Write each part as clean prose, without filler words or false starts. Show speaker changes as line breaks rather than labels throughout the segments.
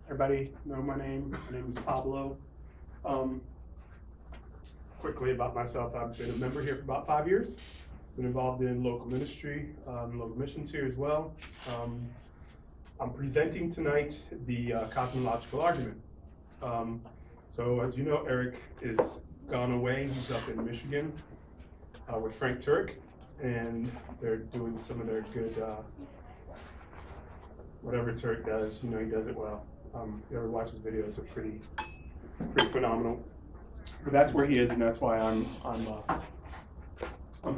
Everybody know my name. My name is Pablo. Quickly about myself, I've been a member here for about 5 years. Been involved in local ministry, local missions here as well. I'm presenting tonight the cosmological argument. So as you know, Eric is gone away. He's up in Michigan with Frank Turk, and they're doing some of their good, whatever Turk does, he does it well. If you ever watch his videos, they're pretty phenomenal. But that's where he is, and that's why I'm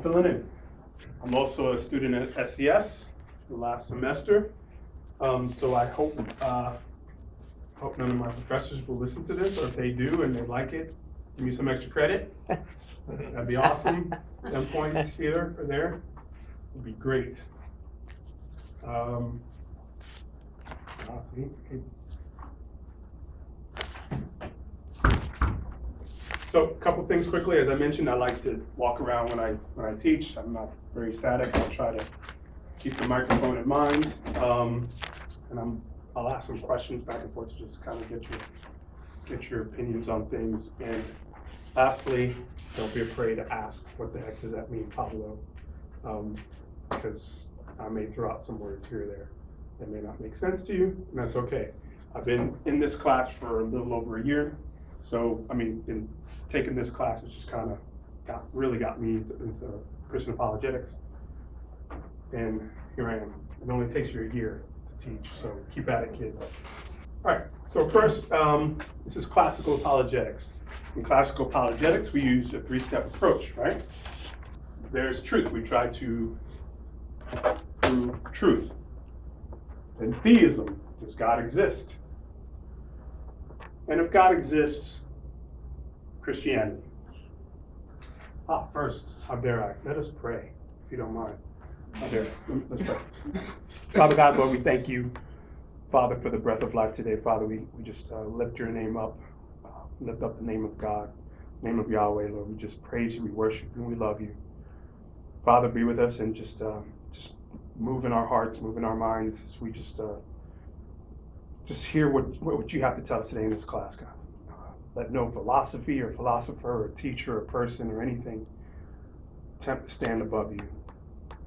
filling in. I'm also a student at SES the last semester, so I hope none of my professors will listen to this, or if they do and they like it, give me some extra credit. That'd be awesome. 10 points here or there would be great. So a couple things quickly. As I mentioned, I like to walk around when I teach. I'm not very static. I try to keep the microphone in mind, and I'll ask some questions back and forth to just kind of get your opinions on things. And lastly, don't be afraid to ask, what the heck does that mean, Pablo? Because I may throw out some words here or there that may not make sense to you, and that's okay. I've been in this class for a little over a year. So, in taking this class, it's just kind of really got me into Christian apologetics. And here I am. It only takes you a year to teach, so keep at it, kids. All right, so first, this is classical apologetics. In classical apologetics, we use a 3-step approach, right? There's truth. We try to prove truth. Then theism. Does God exist? And if God exists, Christianity. First, how dare I? Let us pray, if you don't mind. How dare I? Let's pray. Father God, Lord, we thank you, Father, for the breath of life today. Father, we just lift your name up, lift up the name of God, the name of Yahweh, Lord. We just praise you, we worship you, and we love you. Father, be with us and just move in our hearts, move in our minds as we just hear what you have to tell us today in this class, God. Let no philosophy or philosopher or teacher or person or anything attempt to stand above you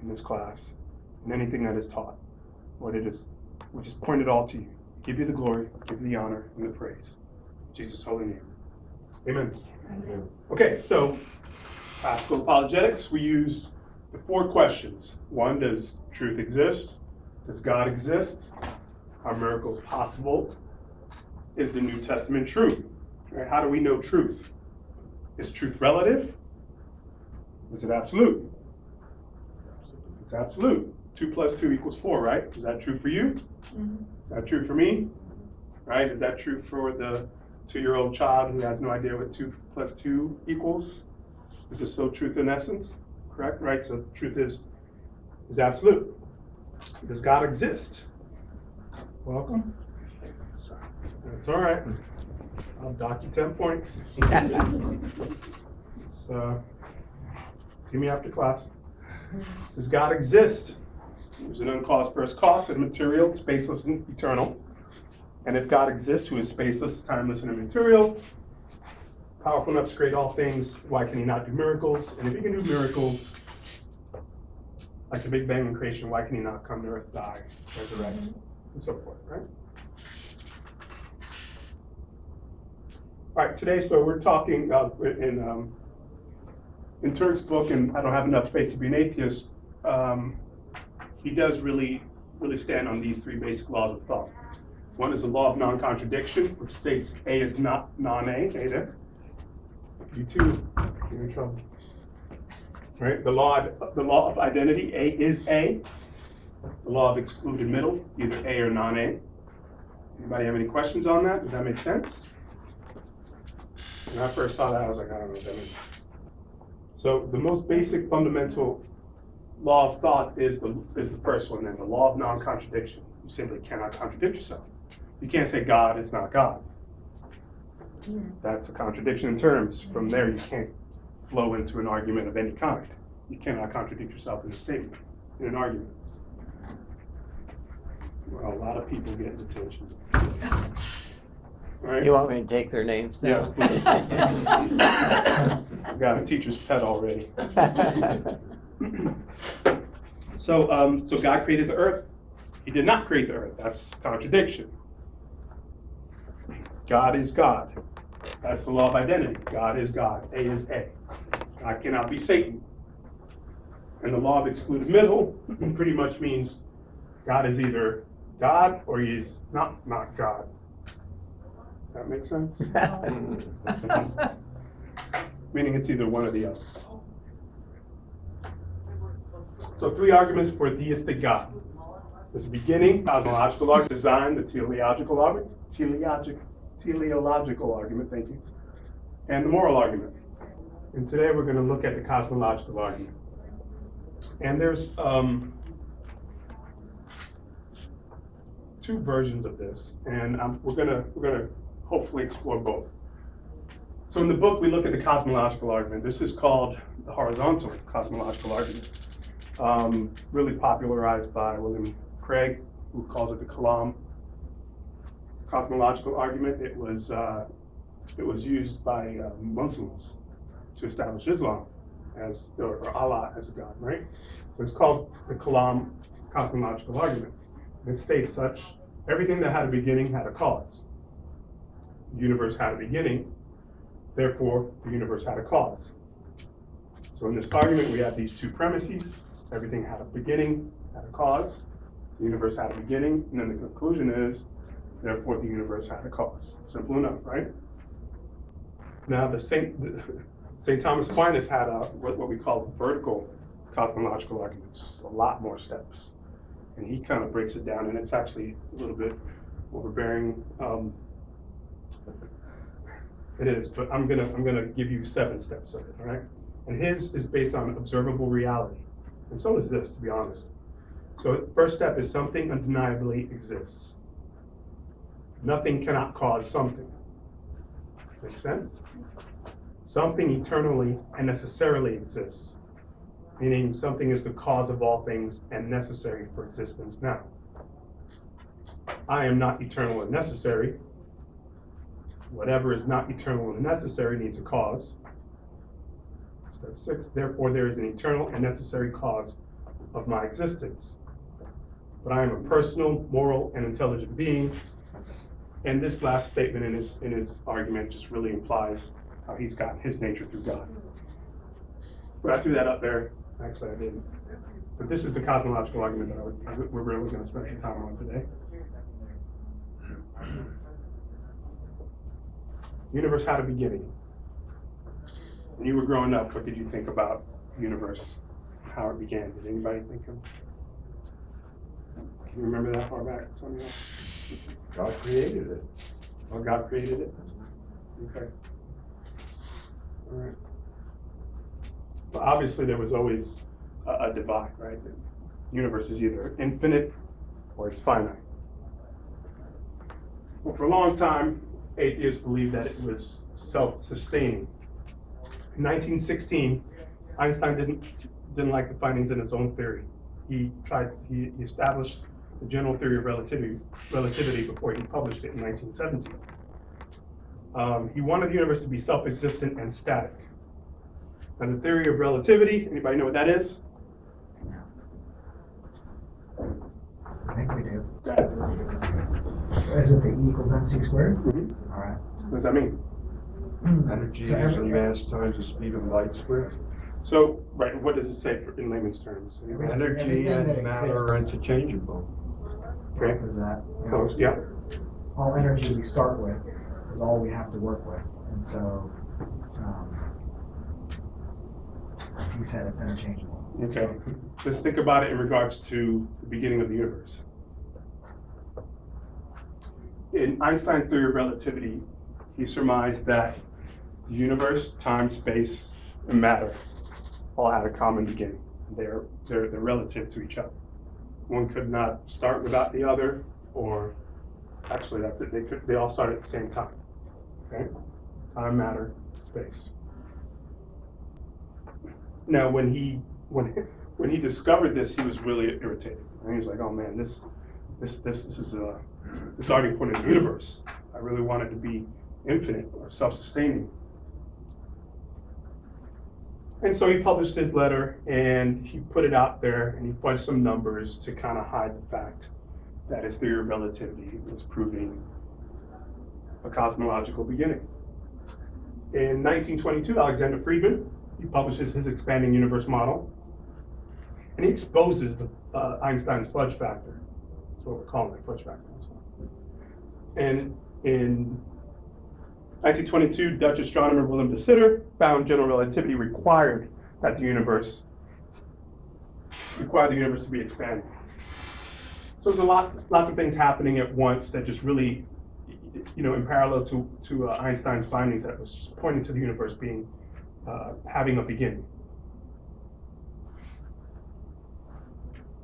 in this class and anything that is taught. What it is, we just point it all to you. Give you the glory, give you the honor and the praise. In Jesus' holy name. Amen. Amen. Okay, so classical apologetics, we use the 4 questions. 1, does truth exist? Does God exist? Are miracles possible? Is the New Testament true? Right? How do we know truth? Is truth relative? Is it absolute? It's absolute. 2 + 2 = 4, right? Is that true for you? Mm-hmm. Is that true for me? Right? Is that true for the 2-year-old child who has no idea what 2 + 2 equals? Is this still truth in essence? Correct? Right? So truth is absolute. Does God exist? Welcome. That's all right. I'll dock you 10 points. So, see me after class. Does God exist? There's an uncaused first cause, and material, spaceless, and eternal. And if God exists, who is spaceless, timeless, and immaterial, powerful enough to create all things, why can he not do miracles? And if he can do miracles, like the Big Bang and creation, why can he not come to earth, die, resurrect, and so forth, right? All right, today, so we're talking in Turk's book, and I don't have enough faith to be an atheist, he does really stand on these 3 basic laws of thought. One is the law of non-contradiction, which states A is not non-A. Hey there. You too, you're in trouble. Right? The law of identity, A is A. The law of excluded middle, either A or non-A. Anybody have any questions on that? Does that make sense? When I first saw that, I was like, I don't know what that means. So the most basic fundamental law of thought is the first one, then the law of non-contradiction. You simply cannot contradict yourself. You can't say God is not God. That's a contradiction in terms. From there, you can't flow into an argument of any kind. You cannot contradict yourself in a statement, in an argument. Well, a lot of people get detention. All right?
You want me to take their names now?
Yes, please. I've got a teacher's pet already. So God created the earth. He did not create the earth. That's contradiction. God is God. That's the law of identity. God is God. A is A. God cannot be Satan. And the law of excluded middle pretty much means God is either God or he is not God. Does that make sense? Meaning it's either one or the other. So 3 arguments for a theistic God. There's the beginning, cosmological argument, design, the teleological argument, thank you, and the moral argument. And today we're going to look at the cosmological argument. And there's 2 versions of this, and we're gonna hopefully explore both. So in the book, we look at the cosmological argument. This is called the horizontal cosmological argument, really popularized by William Craig, who calls it the Kalam cosmological argument. It was used by Muslims to establish Islam or Allah as a god, right? So it's called the Kalam cosmological argument. It states such: everything that had a beginning had a cause. The universe had a beginning, therefore the universe had a cause. So in this argument, we have these 2 premises: everything had a beginning, had a cause. The universe had a beginning, and then the conclusion is, therefore the universe had a cause. Simple enough, right? Now the St. Thomas Aquinas had what we call vertical cosmological arguments. It's a lot more steps. And he kind of breaks it down, and it's actually a little bit overbearing. It is, but I'm gonna give you 7 steps of it, all right? And his is based on observable reality, and so is this, to be honest. So first step is something undeniably exists. Nothing cannot cause something. Make sense? Something eternally and necessarily exists, meaning something is the cause of all things and necessary for existence now. I am not eternal and necessary. Whatever is not eternal and necessary needs a cause. Step 6, therefore there is an eternal and necessary cause of my existence. But I am a personal, moral, and intelligent being. And this last statement in his argument just really implies how he's gotten his nature through God. But I threw that up there. Actually, I didn't. But this is the cosmological argument that we're really going to spend some time on today. The universe had a beginning. When you were growing up, what did you think about the universe, how it began? Did anybody think of? Can you remember that far back? Some of you?
God created it.
Oh, God created it? Okay. All right. But obviously there was always a divide, right? The universe is either infinite or it's finite. Well, for a long time, atheists believed that it was self-sustaining. In 1916, Einstein didn't like the findings in his own theory. He established the general theory of relativity before he published it in 1917. He wanted the universe to be self-existent and static. And the theory of relativity, anybody know what that is?
I think we do. Is it the E equals mc squared?
Mm-hmm.
All right.
What does that mean?
Energy
So
is the mass times the speed of light squared.
So, right, what does it say in layman's terms?
Energy
Everything
and
that
matter are
exists.
interchangeable.
Okay,
Is that,
close, yeah.
all energy we start with is all we have to work with. And so, as he said, it's interchangeable.
Okay, let's think about it in regards to the beginning of the universe. In Einstein's theory of relativity, he surmised that the universe, time, space, and matter all had a common beginning. They're relative to each other. One could not start without the other, or actually that's it. They all start at the same time. Okay, time, matter, space. Now, when he discovered this, he was really irritated. And he was like, "Oh man, this This is a starting point of the universe. I really want it to be infinite or self-sustaining. And so he published his letter and he put it out there and he punched some numbers to kind of hide the fact that his theory of relativity was proving a cosmological beginning. In 1922, Alexander Friedman, he publishes his expanding universe model and he exposes Einstein's fudge factor. That's what we're calling it, fudge factor. That's one. And in 1922, Dutch astronomer Willem de Sitter found general relativity required the universe to be expanded. So there's lots of things happening at once that just really, in parallel to Einstein's findings, that was just pointing to the universe being having a beginning.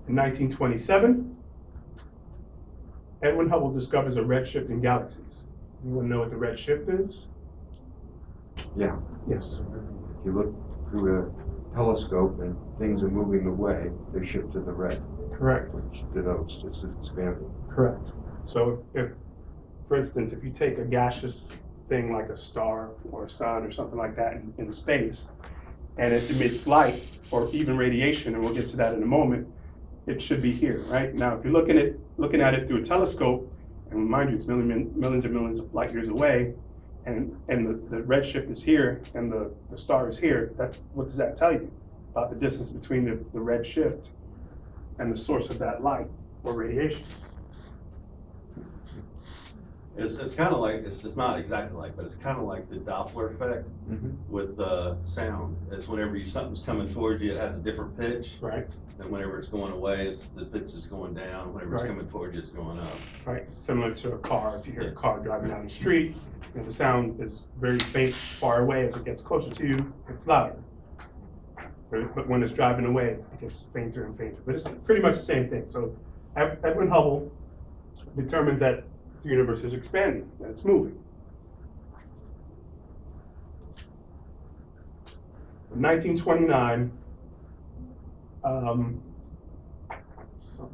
In 1927, Edwin Hubble discovers a redshift in galaxies. Anyone know what the redshift is?
Yeah.
Yes.
If you look through a telescope and things are moving away, they shift to the red.
Correct.
Which denotes it's expanding.
Correct. So if, for instance, if you take a gaseous thing like a star or a sun or something like that in space, and it emits light or even radiation, and we'll get to that in a moment, it should be here, right? Now, if you're looking at it through a telescope, and mind you, it's millions and millions of light years away, and the redshift is here, and the star is here, what does that tell you about the distance between the redshift and the source of that light or radiation?
It's kind of like, it's not exactly like, but it's kind of like the Doppler effect with sound. It's whenever something's coming towards you, it has a different pitch.
Right.
And whenever it's going away, the pitch is going down. Whenever it's coming towards you, it's going up.
Right. Similar to a car. If you hear a car driving down the street, the sound is very faint far away. As it gets closer to you, it's louder. But when it's driving away, it gets fainter and fainter. But it's pretty much the same thing. So Edwin Hubble determines that the universe is expanding, that it's moving. In 1929,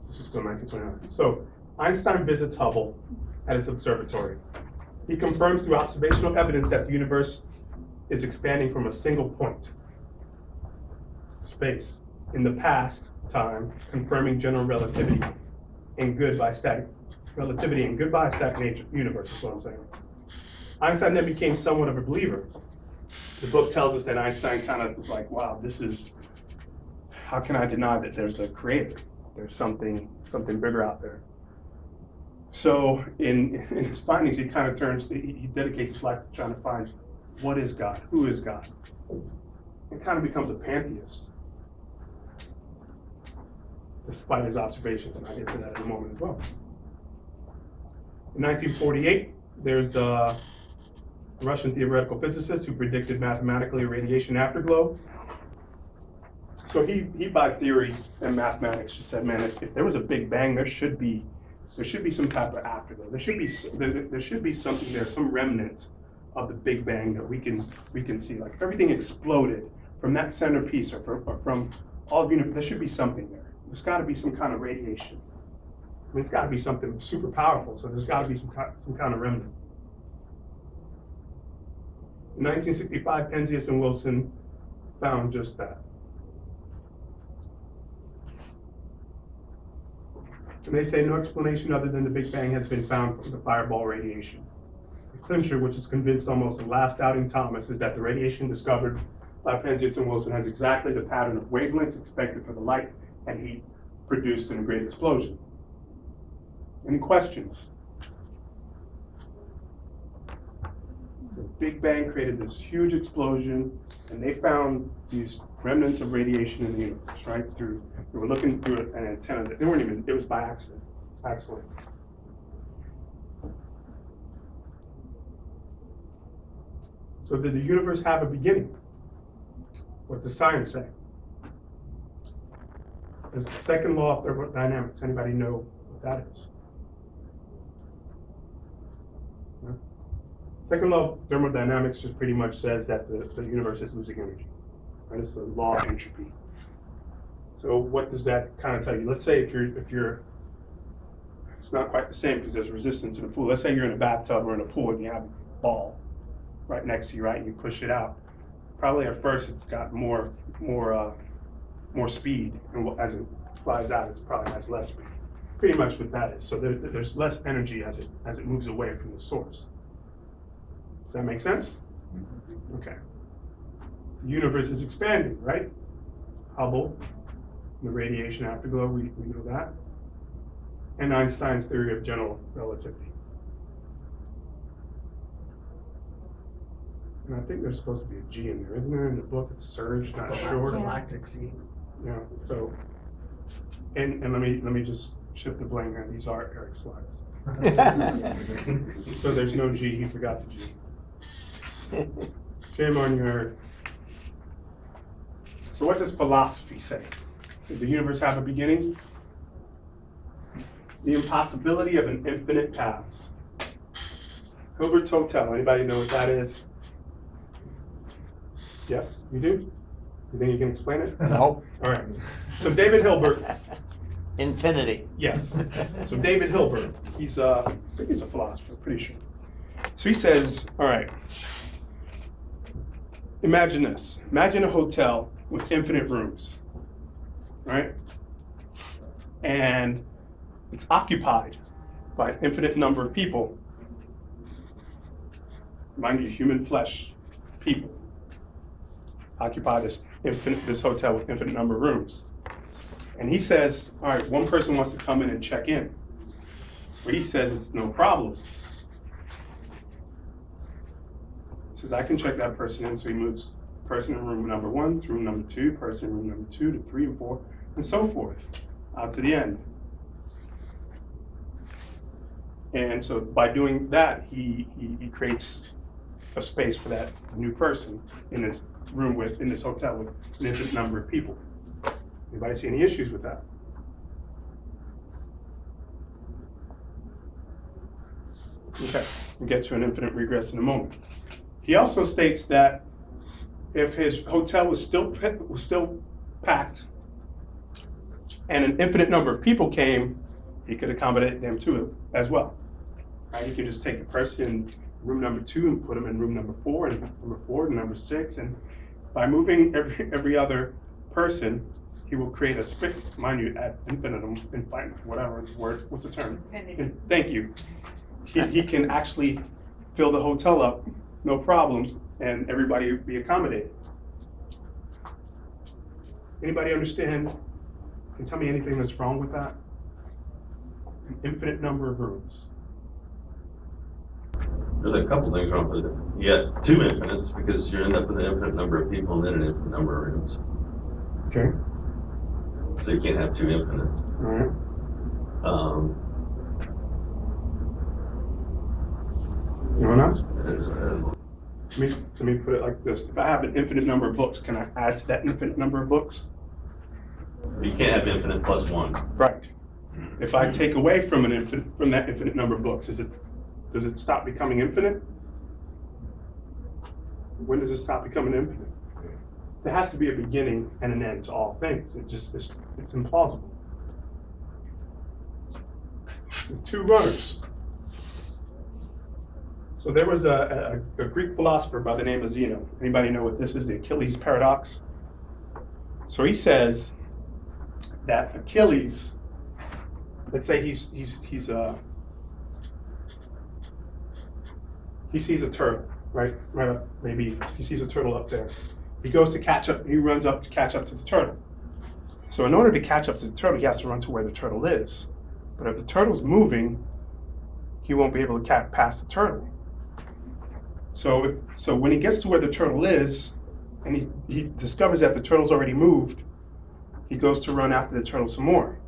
this is still 1929. So Einstein visits Hubble at his observatory. He confirms through observational evidence that the universe is expanding from a single point, space, in the past time, confirming general relativity and goodbye static relativity and goodbye static universe is what I'm saying. Einstein then became somewhat of a believer. The book tells us that Einstein kind of was like, wow, how can I deny that there's a creator? There's something bigger out there. So in his findings, he kind of he dedicates his life to trying to find what is God, who is God. It kind of becomes a pantheist, despite his observations, and I'll get to that in a moment as well. In 1948, there's a Russian theoretical physicist who predicted mathematically a radiation afterglow. So he by theory and mathematics just said, man, if there was a Big Bang, there should be some type of afterglow. There should be something there, some remnant of the Big Bang that we can see. Like if everything exploded from that centerpiece or from all of there should be something there. There's got to be some kind of radiation. I mean, it's got to be something super powerful, so there's got to be some kind of remnant. In 1965, Penzias and Wilson found just that. And they say no explanation other than the Big Bang has been found from the fireball radiation. The clincher, which has convinced almost the last doubting Thomas, is that the radiation discovered by Penzias and Wilson has exactly the pattern of wavelengths expected for the light and heat produced in a great explosion. Any questions? The Big Bang created this huge explosion, and they found these remnants of radiation in the universe, right? They were looking through an antenna. It was by accident. Excellent. So did the universe have a beginning? What does science say? There's the second law of thermodynamics. Anybody know what that is? No? Second law of thermodynamics just pretty much says that the universe is losing energy. Right? It's the law of entropy. So what does that kind of tell you? Let's say if you're It's not quite the same because there's resistance in a pool. Let's say you're in a bathtub or in a pool and you have a ball right next to you, right? And you push it out. Probably at first it's got more speed, and as it flies out, it probably has less speed. Pretty much what that is. So there's less energy as it moves away from the source. Does that make sense? Okay. The universe is expanding, right? Hubble, the radiation afterglow, we know that. And Einstein's theory of general relativity. And I think there's supposed to be a G in there, isn't there? In the book, it's surge, not sure.
Galactic sea.
Yeah. So, and let me just shift the blame here. These are Eric's slides. So there's no G. He forgot the G. Shame on you, Eric. So what does philosophy say? Did the universe have a beginning? The impossibility of an infinite past. Hilbert's Hotel. Anybody know what that is? Yes, you do? You think you can explain it?
No.
All right. So David Hilbert.
Infinity.
Yes. So David Hilbert, I think he's a philosopher, pretty sure. So he says, all right, imagine this. Imagine a hotel with infinite rooms, right? And it's occupied by an infinite number of people. Mind you, human flesh people occupy this hotel with infinite number of rooms. And he says, all right, one person wants to come in and check in. But he says it's no problem. He says, I can check that person in. So he moves person in room number 1 to room number 2, person in room number 2 to 3 and 4, and so forth, out to the end. And so by doing that, he creates a space for that new person in this room in this hotel with an infinite number of people. Anybody see any issues with that? Okay, we'll get to an infinite regress in a moment. He also states that if his hotel was still packed and an infinite number of people came, he could accommodate them too as well. Right? You can just take a person in room number 2 and put them in room number 4 and number 4 and number 6, and by moving every other person, he will create a space, mind you, ad infinitum, infinite, whatever word, what's the term? Infinity. Thank you. He can actually fill the hotel up, no problem, and everybody be accommodated. Anybody understand? Can tell me anything that's wrong with that? An infinite number of rooms.
There's a couple things wrong with it. You got 2 infinites because you end up with an infinite number of people and then an infinite number of rooms.
Okay.
So you can't have 2 infinites.
All right. Anyone else? Let me put it like this. If I have an infinite number of books, can I add to that infinite number of books?
You can't have infinite plus 1.
Right. If I take away from that infinite number of books, does it stop becoming infinite? When does it stop becoming infinite? There has to be a beginning and an end to all things. It's implausible. The 2 runners. So there was a Greek philosopher by the name of Zeno. Anybody know what this is? The Achilles paradox. So he says that Achilles, let's say he sees a turtle, right up, maybe he sees a turtle up there. He goes to catch up, he runs up to catch up to the turtle. So in order to catch up to the turtle, he has to run to where the turtle is. But if the turtle's moving, he won't be able to pass the turtle. So when he gets to where the turtle is, and he discovers that the turtle's already moved, he goes to run after the turtle some more.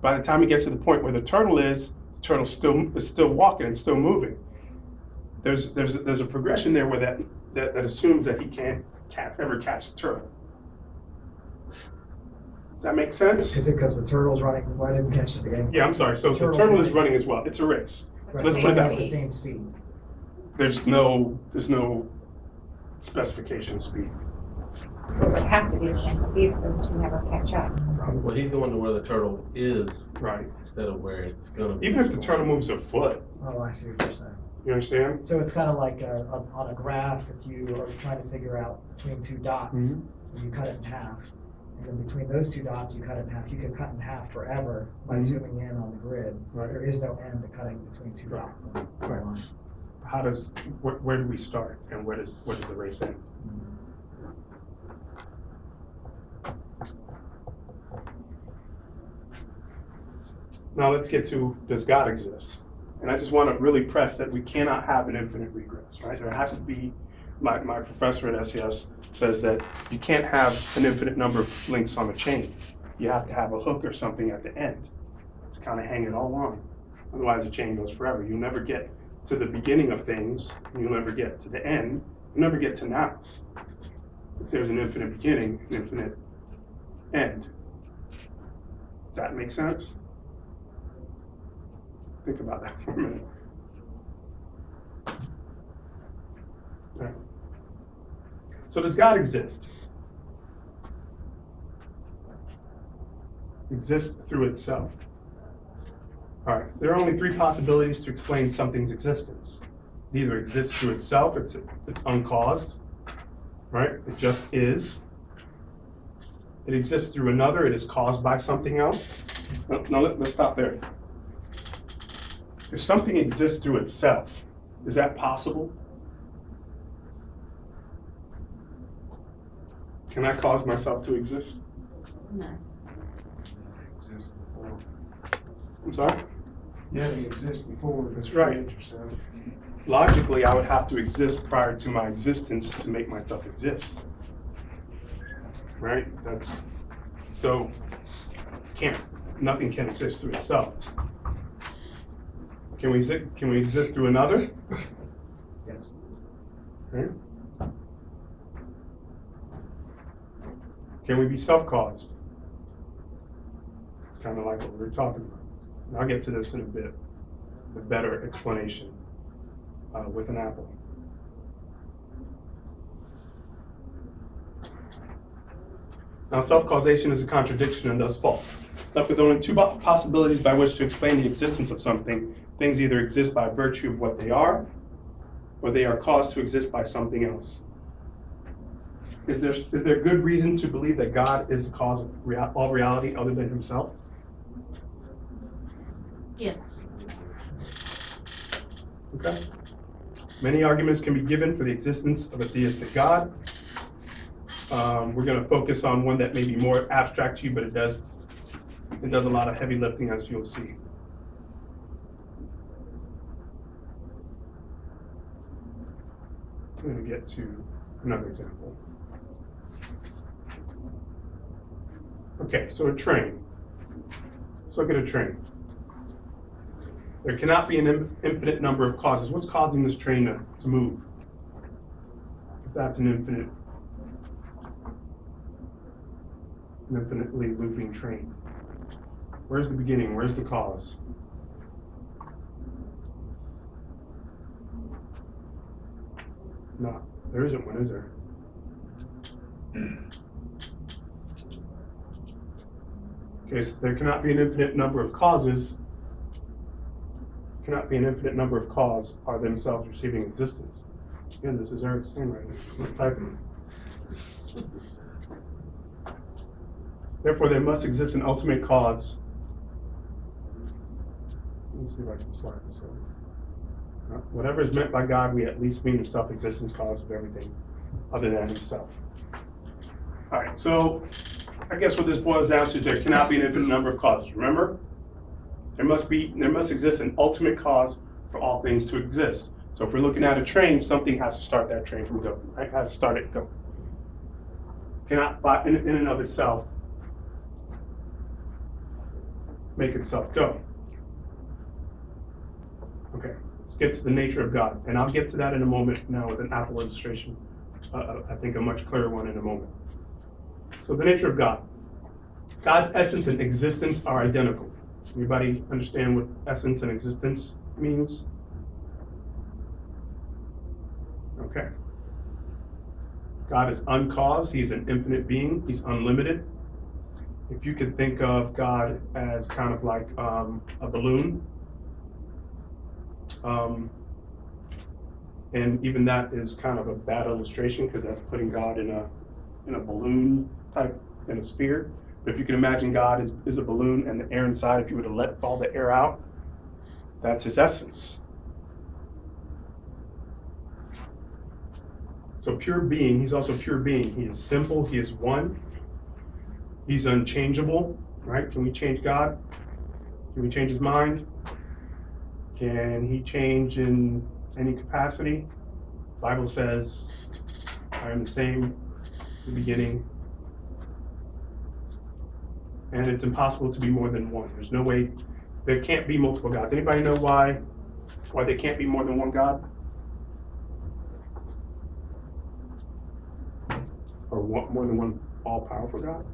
By the time he gets to the point where the turtle is, the turtle is still walking and still moving. There's a progression there where that assumes that he can't ever catch the turtle. Does that make sense?
Is it because the turtle's running? Why didn't we catch the beginning?
Yeah, I'm sorry. So the turtle is running as well. It's a race.
Right.
Let's put it that
At
way.
the same speed.
There's no specification of speed.
It would have to be the same speed for them to never catch up.
Well, he's going to where the turtle is
Right.
instead of where it's gonna be.
Even if the turtle moves a foot,
Oh, I see what you're saying.
you understand?
So it's kind of like on a graph, if you are trying to figure out between two dots,
Mhm.
and you cut it in half, and then between those two dots, you cut it in half. You can cut in half forever by
Mhm.
zooming in on the grid.
Right.
There is no end to cutting between two
Right.
dots on the
Right.
line.
How does, where do we start and where does the race end? Now let's get to, does God exist? And I just want to really press that we cannot have an infinite regress, right? There has to be, my professor at SES says that you can't have an infinite number of links on a chain. You have to have a hook or something at the end. It's kind of hanging all along. Otherwise the chain goes forever. You'll never get to the beginning of things, and you'll never get to the end, you'll never get to now. If there's an infinite beginning, an infinite end. Does that make sense? Think about that for a minute. All right. So does God exist? Exist through itself. All right, there are only three possibilities to explain something's existence. It either exists through itself, it's uncaused, right? It just is. It exists through another, it is caused by something else. No, let's stop there. If something exists through itself, is that possible? Can I cause myself to exist?
No.
Exist before.
I'm sorry?
You had to exist before.
That's right. Logically, I would have to exist prior to my existence to make myself exist. Right? So nothing can exist through itself. Can we exist through another?
Yes.
Right? Can we be self-caused? It's kind of like what we were talking about. And I'll get to this in a bit, a better explanation with an apple. Now, self-causation is a contradiction and thus false. Left with only two possibilities by which to explain the existence of something, things either exist by virtue of what they are, or they are caused to exist by something else. Is there good reason to believe that God is the cause of all reality other than himself?
Yes.
Okay. Many arguments can be given for the existence of a theistic God. We're going to focus on one that may be more abstract to you, but it does a lot of heavy lifting, as you'll see. I'm going to get to another example. Okay, so a train. Let's look at a train. There cannot be an infinite number of causes. What's causing this train to move? If that's an infinitely looping train. Where's the beginning? Where's the cause? No, there isn't one, is there? Okay, so there cannot be an infinite number of causes. Cannot be an infinite number of causes are themselves receiving existence. Again, this is Eric's handwriting. I'm not typing. Therefore, there must exist an ultimate cause. Let me see if I can slide this in. Whatever is meant by God, we at least mean the self-existence cause of everything other than himself. All right, so I guess what this boils down to is there cannot be an infinite number of causes. Remember, there must exist an ultimate cause for all things to exist. So if we're looking at a train, something has to start that train from going, right? Has to start it going. Cannot, in and of itself, make itself go. Okay, let's get to the nature of God. And I'll get to that in a moment now with an apple illustration. I think a much clearer one in a moment. So the nature of God. God's essence and existence are identical. Anybody understand what essence and existence means? Okay. God is uncaused. He's an infinite being. He's unlimited. If you could think of God as kind of like a balloon, and even that is kind of a bad illustration because that's putting God in a balloon type, in a sphere. But if you can imagine God is a balloon and the air inside, if you were to let all the air out, that's his essence. So pure being, he's also pure being. He is simple, he is one. He's unchangeable, right? Can we change God? Can we change his mind? Can he change in any capacity? The Bible says, I am the same in the beginning. And it's impossible to be more than one. There's no way, there can't be multiple gods. Anybody know why there can't be more than one God? Or more than one all-powerful God?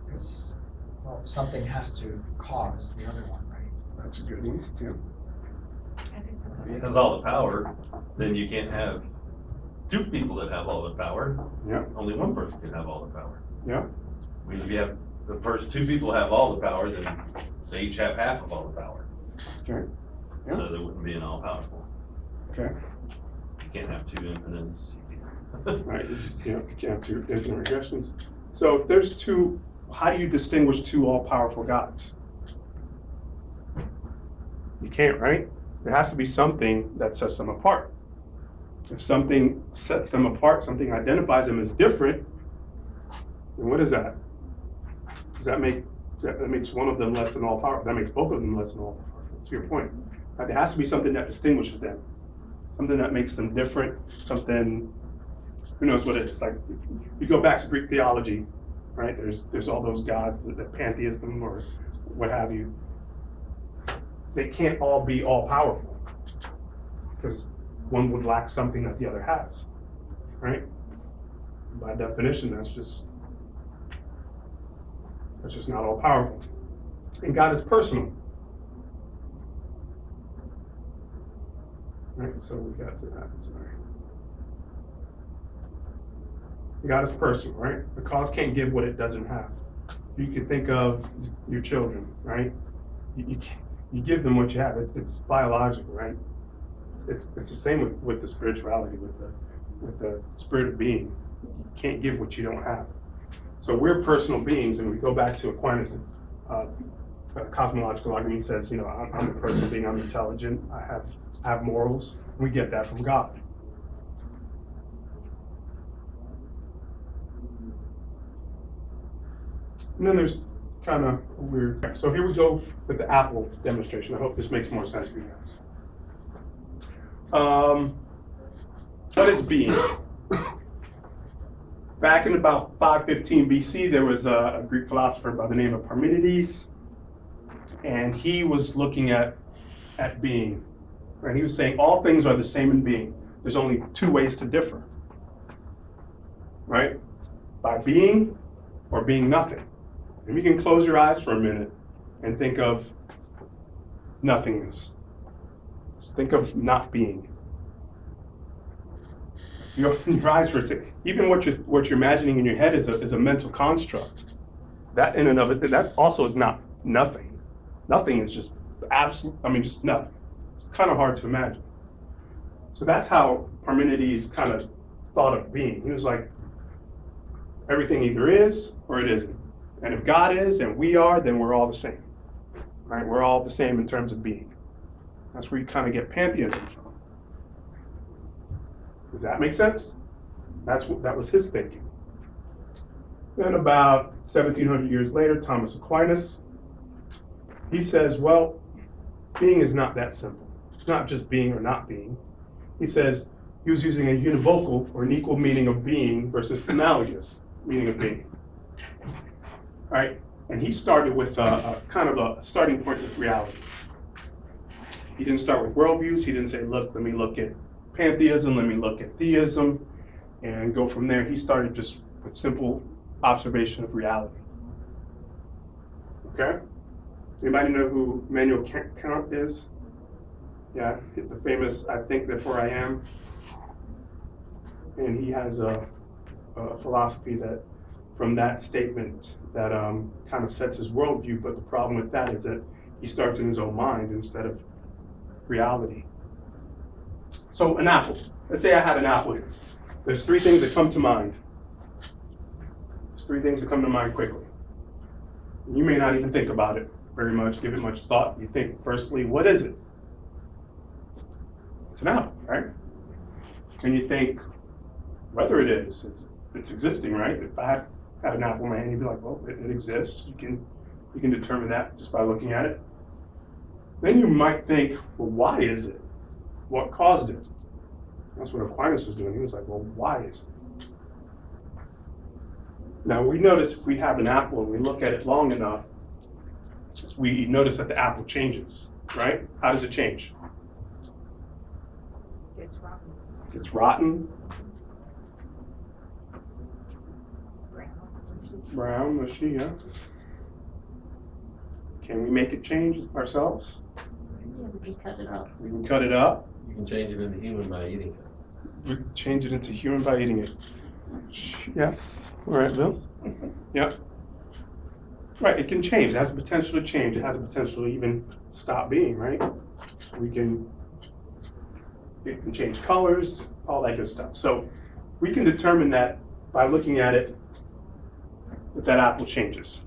Because, well, something has to cause the other one, right?
That's a good one, yeah.
If he has all the power, then you can't have two people that have all the power.
Yeah.
Only one person can have all the power.
Yeah.
I mean, if you have the first two people have all the power, then they each have half of all the power.
Okay. Yeah.
So there wouldn't be an all powerful.
Okay.
You can't have two infinites.
Right. You can't have two infinite regressions. So if there's two, how do you distinguish two all-powerful gods? You can't, right? There has to be something that sets them apart. If something sets them apart, something identifies them as different, then what is that? Does that makes one of them less than all powerful? That makes both of them less than all powerful, to your point. Right? There has to be something that distinguishes them, something that makes them different, something, who knows what it is. Like, you go back to Greek theology, right? There's all those gods, the pantheism or what have you. They can't all be all powerful because one would lack something that the other has, right? By definition, that's just not all powerful. And God is personal. Right, so we got to that, sorry. God is personal, right? The cause can't give what it doesn't have. You can think of your children, right? You give them what you have. It's biological, right? It's the same with the spirituality, with the spirit of being. You can't give what you don't have. So we're personal beings, and we go back to Aquinas' cosmological argument. He says, I'm a personal being. I'm intelligent. I have morals. We get that from God. And then there's kind of a weird. So here we go with the apple demonstration. I hope this makes more sense for you guys. What is being? Back in about 515 BC, there was a Greek philosopher by the name of Parmenides, and he was looking at being. Right? He was saying all things are the same in being. There's only two ways to differ. Right? By being or being nothing. And you can close your eyes for a minute and think of nothingness. Just think of not being. You open your eyes for a second. Even what you're imagining in your head is a mental construct. That in and of it, that also is not nothing. Nothing is just absolute. Just nothing. It's kind of hard to imagine. So that's how Parmenides kind of thought of being. He was like, everything either is or it isn't. And if God is and we are, then we're all the same. Right? We're all the same in terms of being. That's where you kind of get pantheism from. Does that make sense? That was his thinking. Then about 1700 years later, Thomas Aquinas, he says, well, being is not that simple. It's not just being or not being. He says he was using a univocal or an equal meaning of being versus analogous meaning of being. All right, and he started with a kind of a starting point with reality. He didn't start with worldviews. He didn't say, look, let me look at pantheism, let me look at theism, and go from there. He started just with simple observation of reality. Okay? Anybody know who Immanuel Kant is? Yeah, the famous, I think, therefore I am. and he has a philosophy that, from that statement, that kind of sets his worldview. But the problem with that is that he starts in his own mind instead of reality. So an apple. Let's say I have an apple here. There's three things that come to mind. There's three things that come to mind quickly. You may not even think about it very much, give it much thought. You think, firstly, what is it? It's an apple, right? And you think, whether it is, it's existing, right? If I had an apple in my hand, you'd be like, well, it exists. You can determine that just by looking at it. Then you might think, well, why is it? What caused it? That's what Aquinas was doing. He was like, well, why is it? Now we notice if we have an apple and we look at it long enough, we notice that the apple changes, right? How does it change?
It's rotten.
It's rotten, brown, mushy, yeah. Can we make it change ourselves?
Yeah, we can cut it up.
We can cut it up.
You can change it into human by eating it.
We change it into human by eating it. Yes. All right, Bill. Yep. Right, it can change. It has the potential to change. It has the potential to even stop being, right? It can change colors, all that good stuff. So we can determine that by looking at it, that apple changes.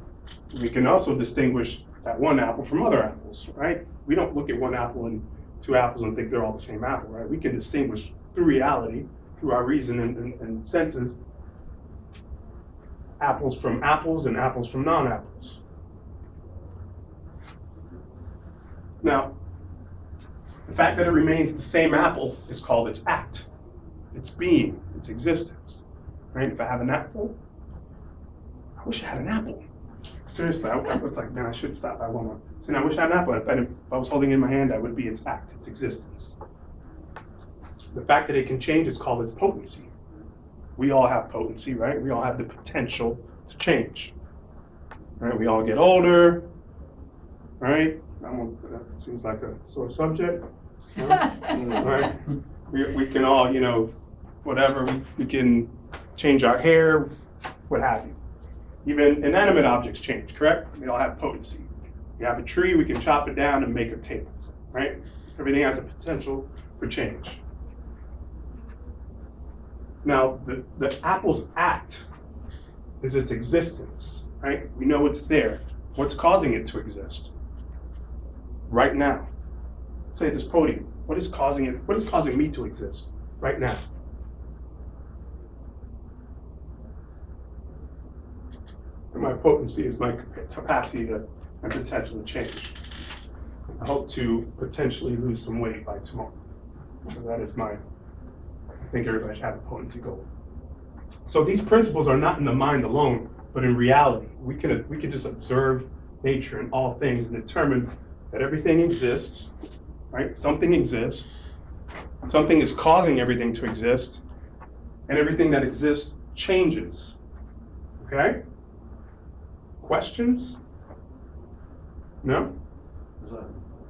We can also distinguish that one apple from other apples, right? We don't look at one apple and two apples and think they're all the same apple, right? We can distinguish through reality, through our reason and senses, apples from apples and apples from non-apples. Now, the fact that it remains the same apple is called its act, its being, its existence, right? If I have an apple, I wish I had an apple. Seriously, I was like, man, I should stop by Walmart. So I wish I had an apple. If I was holding it in my hand, that would be its act, its existence. The fact that it can change is called its potency. We all have potency, right? We all have the potential to change. Right? We all get older, right? That seems like a sore subject. Right? We can all, whatever, we can change our hair, what have you. Even inanimate objects change, correct? They all have potency. You have a tree, we can chop it down and make a table, right? Everything has a potential for change. Now, the apple's act is its existence, right? We know it's there. What's causing it to exist? Right now. Let's say this podium. What is causing it? What is causing me to exist right now? And my potency is my capacity to and potential to change. I hope to potentially lose some weight by tomorrow. So that is I think everybody should have a potency goal. So these principles are not in the mind alone, but in reality. We can just observe nature and all things and determine that everything exists, right? Something exists. Something is causing everything to exist, and everything that exists changes. Okay? Questions? No?
It's kind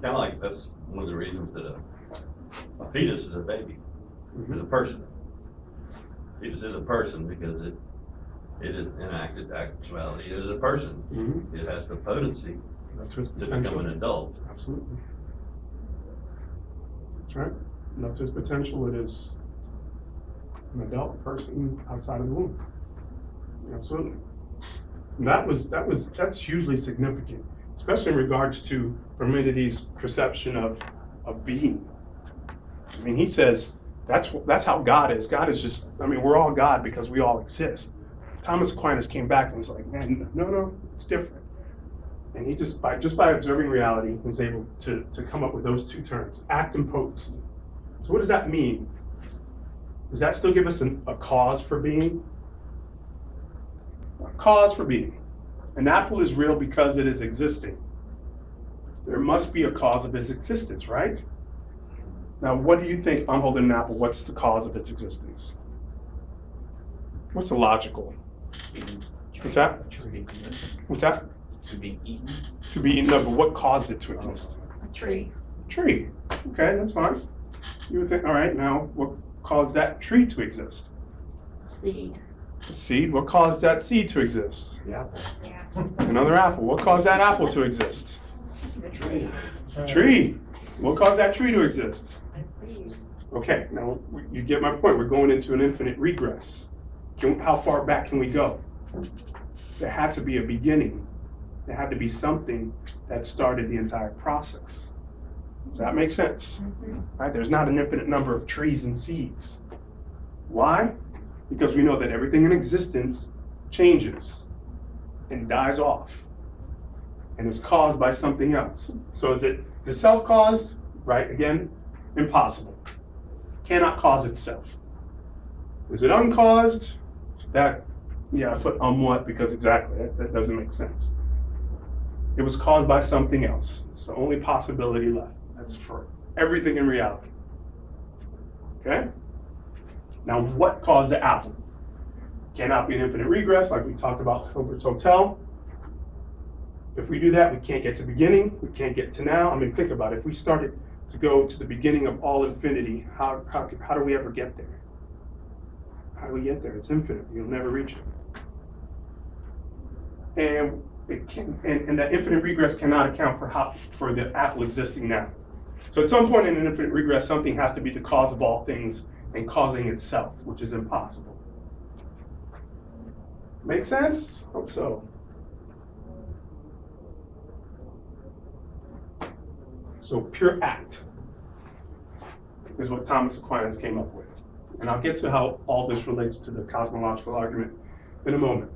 of like, that's one of the reasons that a fetus is a baby, is a person. Fetus is a person because it is in actuality, it is a person.
Mm-hmm.
It has the potency
To
become an adult.
Absolutely. That's right. Left to its potential, it is an adult person outside of the womb. Absolutely. And that's hugely significant, especially in regards to Parmenides' perception of being. I mean, he says that's how God is. God is just, we're all God because we all exist. Thomas Aquinas came back and was like, man, no, it's different. And he just by observing reality was able to come up with those two terms, act and potency. So what does that mean? Does that still give us a cause for being? A cause for being. An apple is real because it is existing. There must be a cause of its existence, right? Now, what do you think if I'm holding an apple? What's the cause of its existence? What's the logical? What's that? What's that?
To be eaten.
To be eaten, no, but what caused it to exist?
A tree.
Tree. Okay, that's fine. You would think, all right, now what caused that tree to exist?
Seed.
Seed, what caused that seed to exist?
The apple.
Another apple, what caused that apple to exist?
Tree.
Tree, what caused that tree to exist?
A seed.
Okay, now you get my point. We're going into an infinite regress. How far back can we go? There had to be a beginning. There had to be something that started the entire process. Does that make sense? Right? There's not an infinite number of trees and seeds. Why? Because we know that everything in existence changes and dies off and is caused by something else. So is it self-caused? Right? Again, impossible. Cannot cause itself. Is it uncaused? That, yeah, I put what because exactly, that doesn't make sense. It was caused by something else. It's the only possibility left. That's for everything in reality. Okay? Now, what caused the apple? Cannot be an infinite regress, like we talked about Hilbert's Hotel. If we do that, we can't get to beginning, we can't get to now. I mean, think about it. If we started to go to the beginning of all infinity, how do we ever get there? How do we get there? It's infinite. You'll never reach it. And and that infinite regress cannot account for the apple existing now. So at some point in an infinite regress, something has to be the cause of all things and causing itself, which is impossible. Make sense? Hope so. So pure act is what Thomas Aquinas came up with. And I'll get to how all this relates to the cosmological argument in a moment.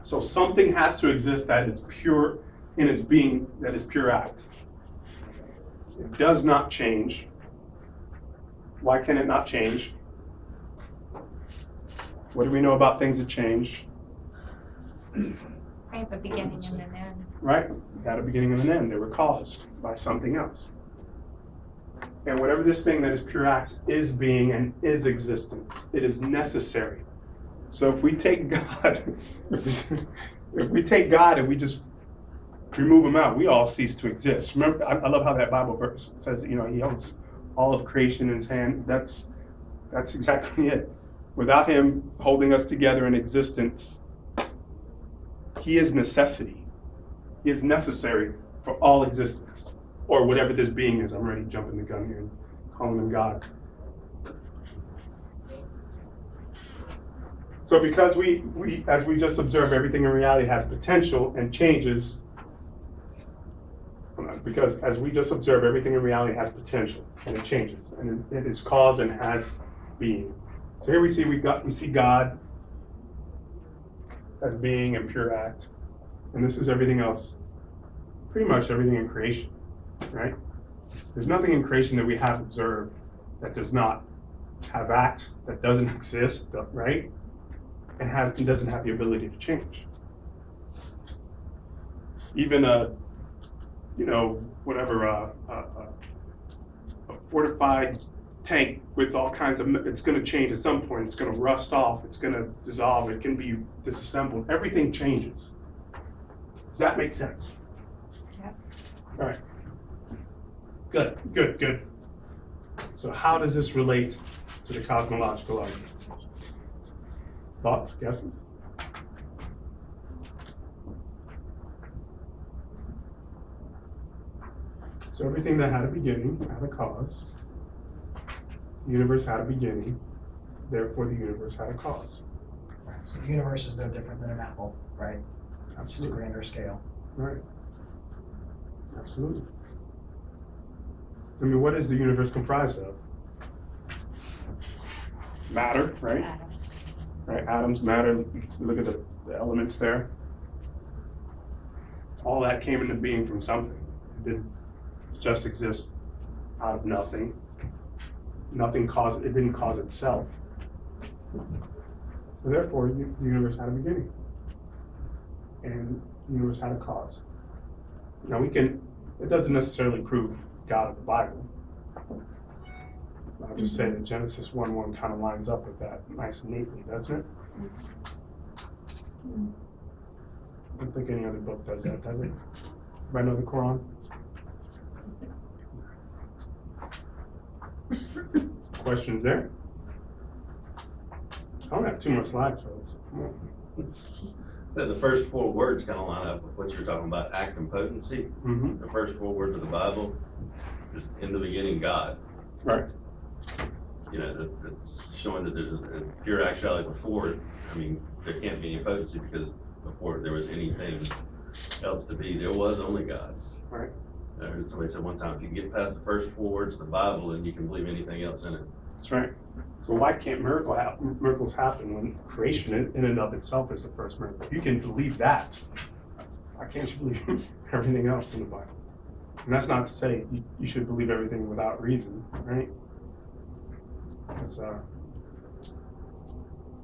So something has to exist that is pure in its being, that is pure act. It does not change. Why can it not change? What do we know about things that change?
They have a beginning and an end.
Right? They had a beginning and an end. They were caused by something else. And whatever this thing that is pure act is being and is existence, it is necessary. So if we take God, if we take God and we just remove him out, we all cease to exist. Remember, I love how that Bible verse says that, he holds all of creation in his hand. That's exactly it. Without him holding us together in existence, he is necessity. He is necessary for all existence, or whatever this being is. I'm already jumping the gun here and calling him God. So because we as we just observe, everything in reality has potential and changes. Because as we just observe, everything in reality has potential and it changes, and it is cause and has being. So here we see God as being and pure act, and this is everything else, pretty much everything in creation, right? There's nothing in creation that we have observed that does not have act, that doesn't exist, right? And doesn't have the ability to change. Even a fortified tank with all kinds of, it's going to change at some point. It's going to rust off. It's going to dissolve. It can be disassembled. Everything changes. Does that make sense?
Yep.
All right. Good. So how does this relate to the cosmological argument? Thoughts, guesses? So everything that had a beginning had a cause. The universe had a beginning, therefore the universe had a cause.
Right, so the universe is no different than an apple, right? Just a
Absolutely.
grander scale.
Right. Absolutely. I mean, what is the universe comprised of? Matter, right?
Atoms.
Right, atoms, matter, look at the elements there. All that came into being from something. It didn't just exist out of nothing. It didn't cause itself. So therefore, the universe had a beginning. And the universe had a cause. Now it doesn't necessarily prove God of the Bible. I'll just say that Genesis 1:1 kind of lines up with that nice and neatly, doesn't it? I don't think any other book does that, does it? Everybody know the Quran? Questions there? I don't have 2 more slides, folks. Come on.
So the first 4 words kind of line up with what you're talking about, act and potency.
Mm-hmm.
The first 4 words of the Bible is in the beginning, God.
Right.
You know, it's showing that there's a pure actuality before it. I mean, there can't be any potency because before there was anything else to be, there was only God.
Right.
I heard somebody said one time, if you can get past the first 4 words of the Bible, then you can believe anything else in it.
That's right. So why can't miracles happen when creation in and of itself is the first miracle? You can believe that. Why can't you believe everything else in the Bible? And that's not to say you should believe everything without reason, right? Because,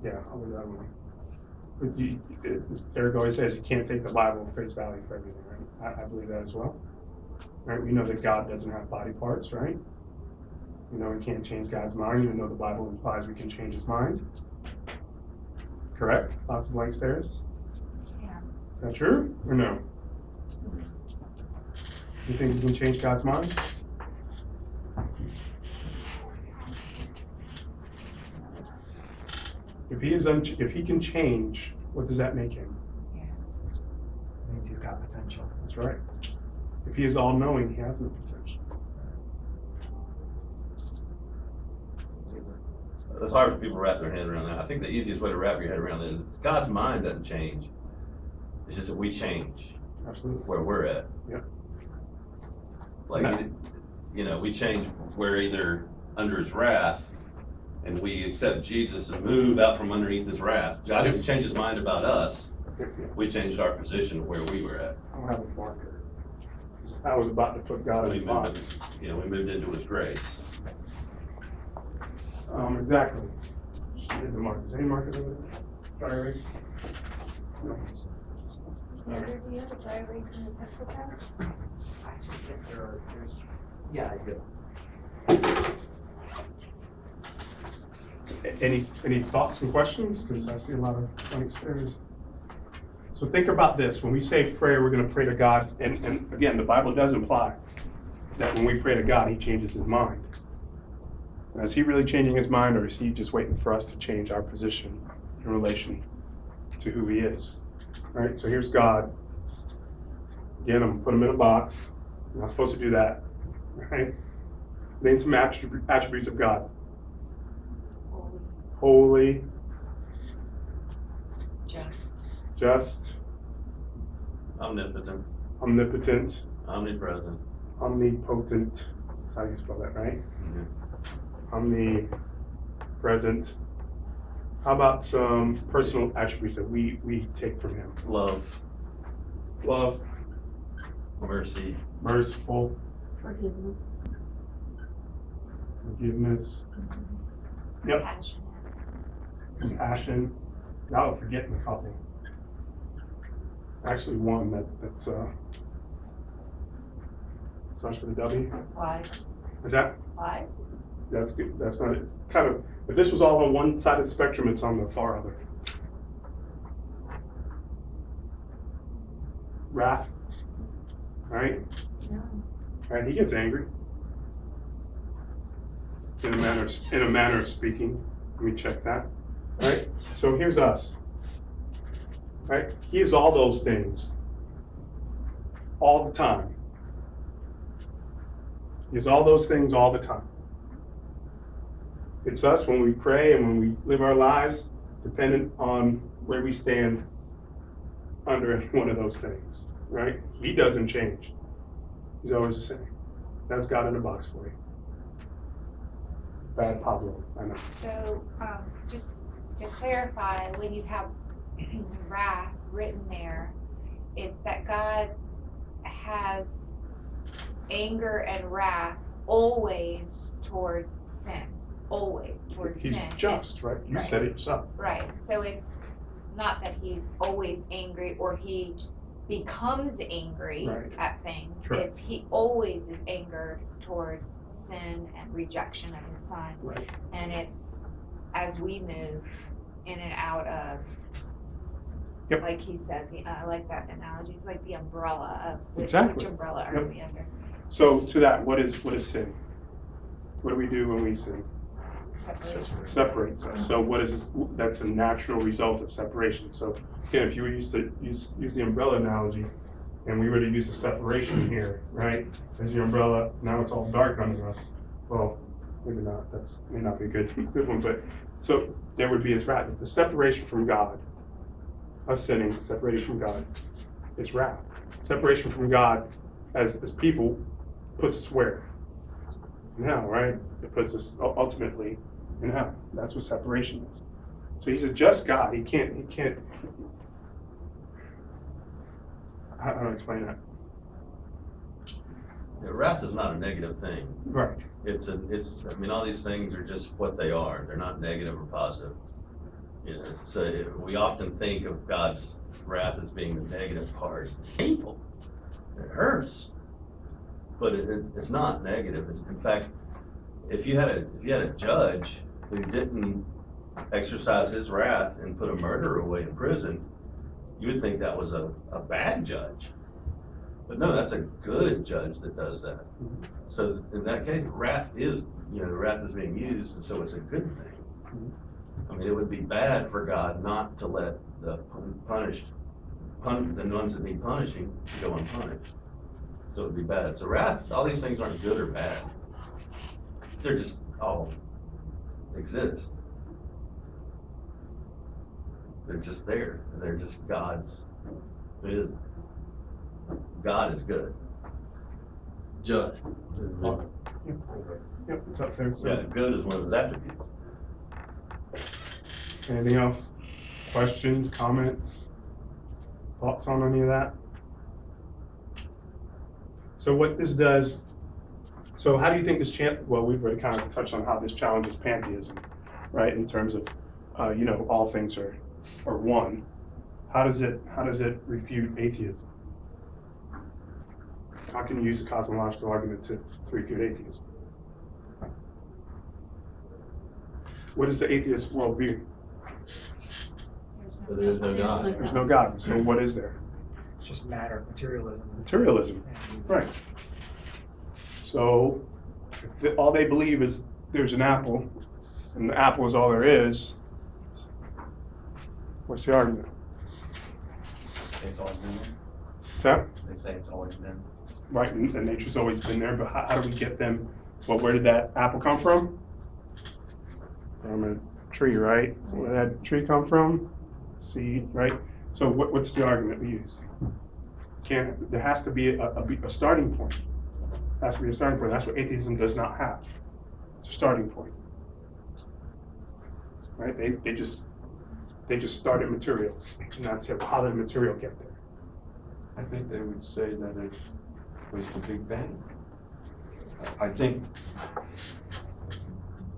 yeah, I'll leave that one. But Eric always says you can't take the Bible at face value for everything, right? I believe that as well. Right? We know that God doesn't have body parts, right? We know we can't change God's mind, even though the Bible implies we can change his mind. Correct? Lots of blank stares.
Yeah.
Is that true or no? You think you can change God's mind? If he can change, what does that make him?
Means he's got potential.
That's right. If he is all-knowing, he has no potential.
It's hard for people to wrap their head around that. I think the easiest way to wrap your head around it is God's mind doesn't change. It's just that we change
Absolutely.
where we're at.
Yep.
Like, you know, we change, we're either under his wrath and we accept Jesus and move out from underneath his wrath. God didn't change his mind about us. We changed our position where we were at.
I don't have a marker. I was about to put God
We
in the box.
we moved into his grace.
Exactly. Hit the markers. Any markers over there? Dry erase? No.
Senator, do you have a dry erase in the pencil pouch?
Yeah, I do.
Any thoughts and questions? Because I see a lot of blank stares. So think about this. When we say prayer, we're going to pray to God. And again, the Bible does imply that when we pray to God, he changes his mind. Is he really changing his mind, or is he just waiting for us to change our position in relation to who he is? All right, so here's God. Again, I'm going to put him in a box. I'm not supposed to do that. Right? Name some attributes of God. Holy, just,
Omnipotent,
omnipotent,
omnipresent.
omnipotent. That's how you spell that, right?
Mhm.
Omnipresent. How about some personal attributes that we take from him?
Love,
Love,
mercy,
merciful,
Forgiveness.
forgiveness, yep,
Passionate.
compassion. Now I'm forgetting a couple. Actually, one that's starts with a W.
Wise.
Is that?
Wise.
That's good. That's not it. Kind of. If this was all on one side of the spectrum, it's on the far other. Wrath. All right.
No.
All right. He gets angry. In a manner of speaking. Let me check that. All right. So here's us. Right? He is all those things. All the time. He is all those things all the time. It's us when we pray and when we live our lives, dependent on where we stand under any one of those things, right? He doesn't change. He's always the same. That's God in a box for you. Bad Pablo, I know.
So, just to clarify, when you have wrath written there, it's that God has anger and wrath always towards sin. Always towards
He's
sin.
just, right? You said it yourself.
Right. So it's not that he's always angry or he becomes angry
Right.
at things.
Right.
It's he always is angered towards sin and rejection of his son.
Right.
And it's as we move in and out of,
Yep.
like he said, I like that analogy. It's like the umbrella of
Exactly.
which umbrella are
Yep.
we under?
So to that, what is sin? What do we do when we sin? separates us. So what is this? That's a natural result of separation. So again, if you were used to use the umbrella analogy, and we were to use a separation here, right? There's the umbrella. Now it's all dark under us. Well, maybe not. That's may not be a good one. But so there would be his wrath. The separation from God, us sinning, separated from God, is wrath. Separation from God as people puts us where? In hell, right? It puts us ultimately in hell. That's what separation is. So he's a just God. He can't, how do I explain that?
Yeah, wrath is not a negative thing.
Right.
I mean, all these things are just what they are. They're not negative or positive. You know, so we often think of God's wrath as being the negative part. It's painful. It hurts. But it's not negative. In fact, if you had a judge who didn't exercise his wrath and put a murderer away in prison, you would think that was a bad judge. But no, that's a good judge that does that. So in that case, wrath is being used, and so it's a good thing. I mean, it would be bad for God not to let the the ones that need punishing go unpunished. So it would be bad. So wrath, all these things aren't good or bad. They're just all exist. They're just there. They're just God's. God is good.
Just.
Yep, it's up there. So
Yeah, good is one of his attributes.
anything else? Questions, comments, thoughts on any of that? So what this does, so how do you think this well, we've already kind of touched on how this challenges pantheism, right? In terms of, all things are one. How does it refute atheism? How can you use a cosmological argument to refute atheism? What is the atheist worldview?
But there's no God.
There's no God. So what is there?
It's just matter, materialism.
Materialism, right. So if all they believe is there's an apple, and the apple is all there is, what's the argument?
It's always been there.
What's that?
They say it's always been.
Right, and nature's always been there, but how do we get them? Well, where did that apple come from? From a tree, right? Where did that tree come from? Seed, right? So what's the argument we use? There has to be a starting point. There has to be a starting point. That's what atheism does not have. It's a starting point. Right? They just started materials, and that's it. How did material get there?
I think they would say that it was the Big Bang. I think,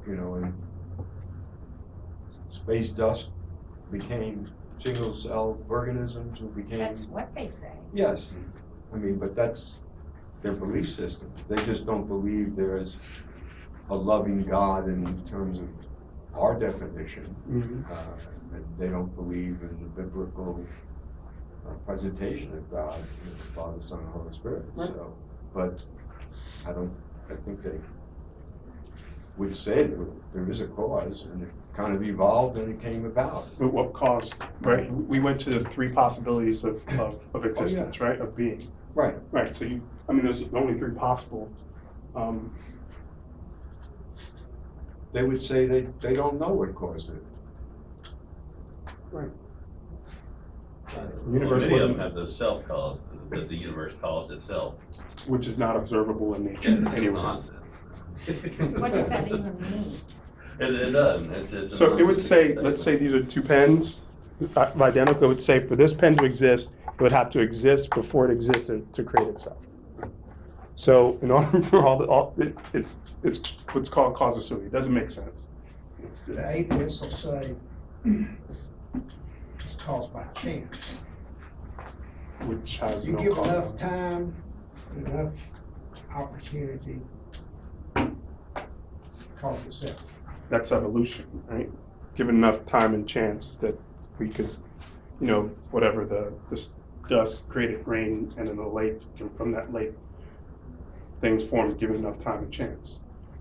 and space dust became single-cell organisms who became.
That's what they say.
Yes, but that's their belief system. They just don't believe there is a loving God in terms of our definition. They don't believe in the biblical presentation of God, the Father, Son, and Holy Spirit.
Right.
So, but I think they would say that there is a cause, and it kind of evolved and it came about.
But what caused, right? We went to the three possibilities of existence, right? Of being.
Right.
Right, so there's only three possible.
They would say they don't know what caused it.
Right.
The
universe
many of
wasn't-
them have those self-cause, that the universe caused itself.
Which is not observable in nature
It's
anyway.
nonsense.
What does that even mean?
It doesn't. It's a
So it would
nonsense
say,
statement.
let's say these are two pens, identical, it would say for this pen to exist, it would have to exist before it existed to create itself. So in order for it's what's called causality. It doesn't make sense.
The atheists will say it's caused by chance.
Which has
You
no
give
cause.
enough time, enough opportunity, cause itself.
That's evolution, right? Given enough time and chance that we could, whatever this dust created rain, and then the lake, and from that lake, things formed given enough time and chance.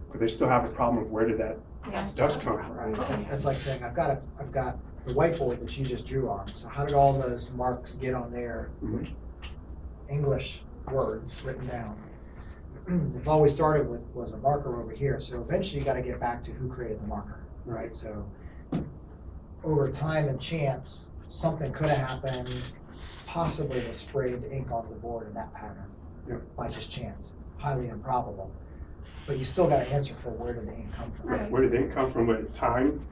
But they still have a problem of where did that
Yes.
It does come from.
Right, that's like saying, I've got the whiteboard that you just drew on, so how did all those marks get on there, which English words written down? If all we started with was a marker over here, so eventually you gotta get back to who created the marker, right? So over time and chance, something could have happened, possibly was sprayed ink onto the board in that pattern by just chance, highly improbable. But you still got to answer for where did the ink come from.
Right.
Where did the ink come from? What time?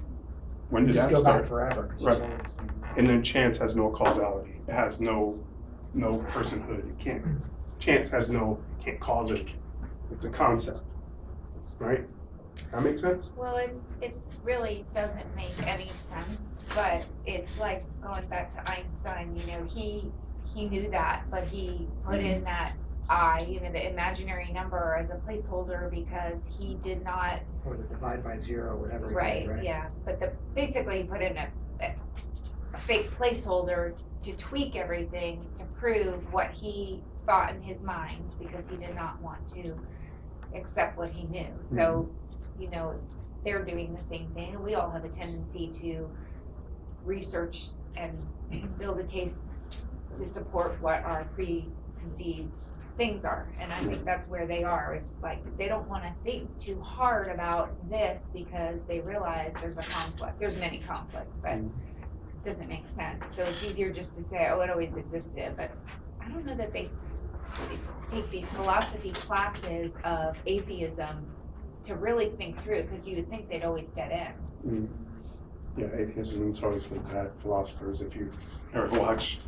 When did
Just
that
go back
start?
forever. 'Cause
Right.
there's always-
And then chance has no causality. It has no personhood. It can't. Chance has no. Can't cause it. It's a concept, right? That makes sense.
Well, it's really doesn't make any sense, but it's like going back to Einstein, you know, he knew that, but he put in that the imaginary number as a placeholder because he did not.
Or the divide by zero, whatever. he
Right,
did, right?
yeah, but basically he put in a fake placeholder to tweak everything to prove what he thought in his mind because he did not want to accept what he knew. So, you know, they're doing the same thing, and we all have a tendency to research and build a case to support what our preconceived things are, and I think that's where they are. It's like they don't want to think too hard about this because they realize there's a conflict. There's many conflicts, but it doesn't make sense. So it's easier just to say, oh, it always existed. But I don't know that they take these philosophy classes of atheism to really think through, because you would think they'd always dead end.
Yeah, atheism is always like that. Philosophers, if you ever watch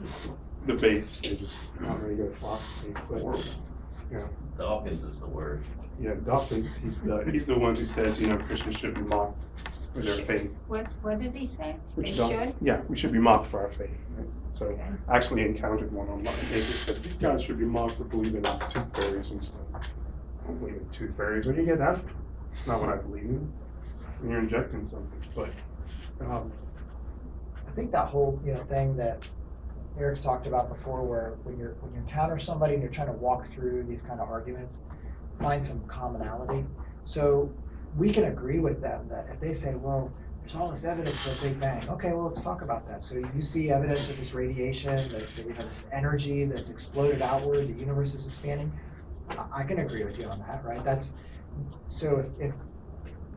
debates, they just not very good at philosophy. But
Dawkins is the word.
yeah, Dawkins, he's the one who says, you know, Christians should be mocked for their faith.
What did he say?
Which
They
Daw-
should?
Yeah, we should be mocked for our faith. Right? So I actually encountered one online. They said, you guys should be mocked for believing in tooth fairies and stuff. I don't believe in tooth fairies. Where do you get that from? It's not what I believe in. When you're injecting something. But
I think that whole thing that Eric's talked about before, where when you encounter somebody and you're trying to walk through these kind of arguments, find some commonality. So we can agree with them that if they say, well, there's all this evidence for a Big Bang. Okay, well, let's talk about that. So you see evidence of this radiation, that this energy that's exploded outward, the universe is expanding. I can agree with you on that, right? So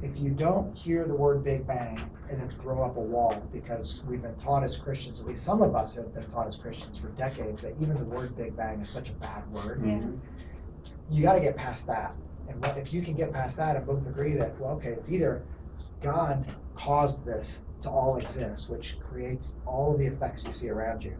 if you don't hear the word Big Bang and then throw up a wall, because we've been taught as Christians, at least some of us have been taught as Christians for decades, that even the word Big Bang is such a bad word.
Yeah.
You got to get past that. And if you can get past that and both agree that, well, okay, it's either God caused this to all exist, which creates all of the effects you see around you,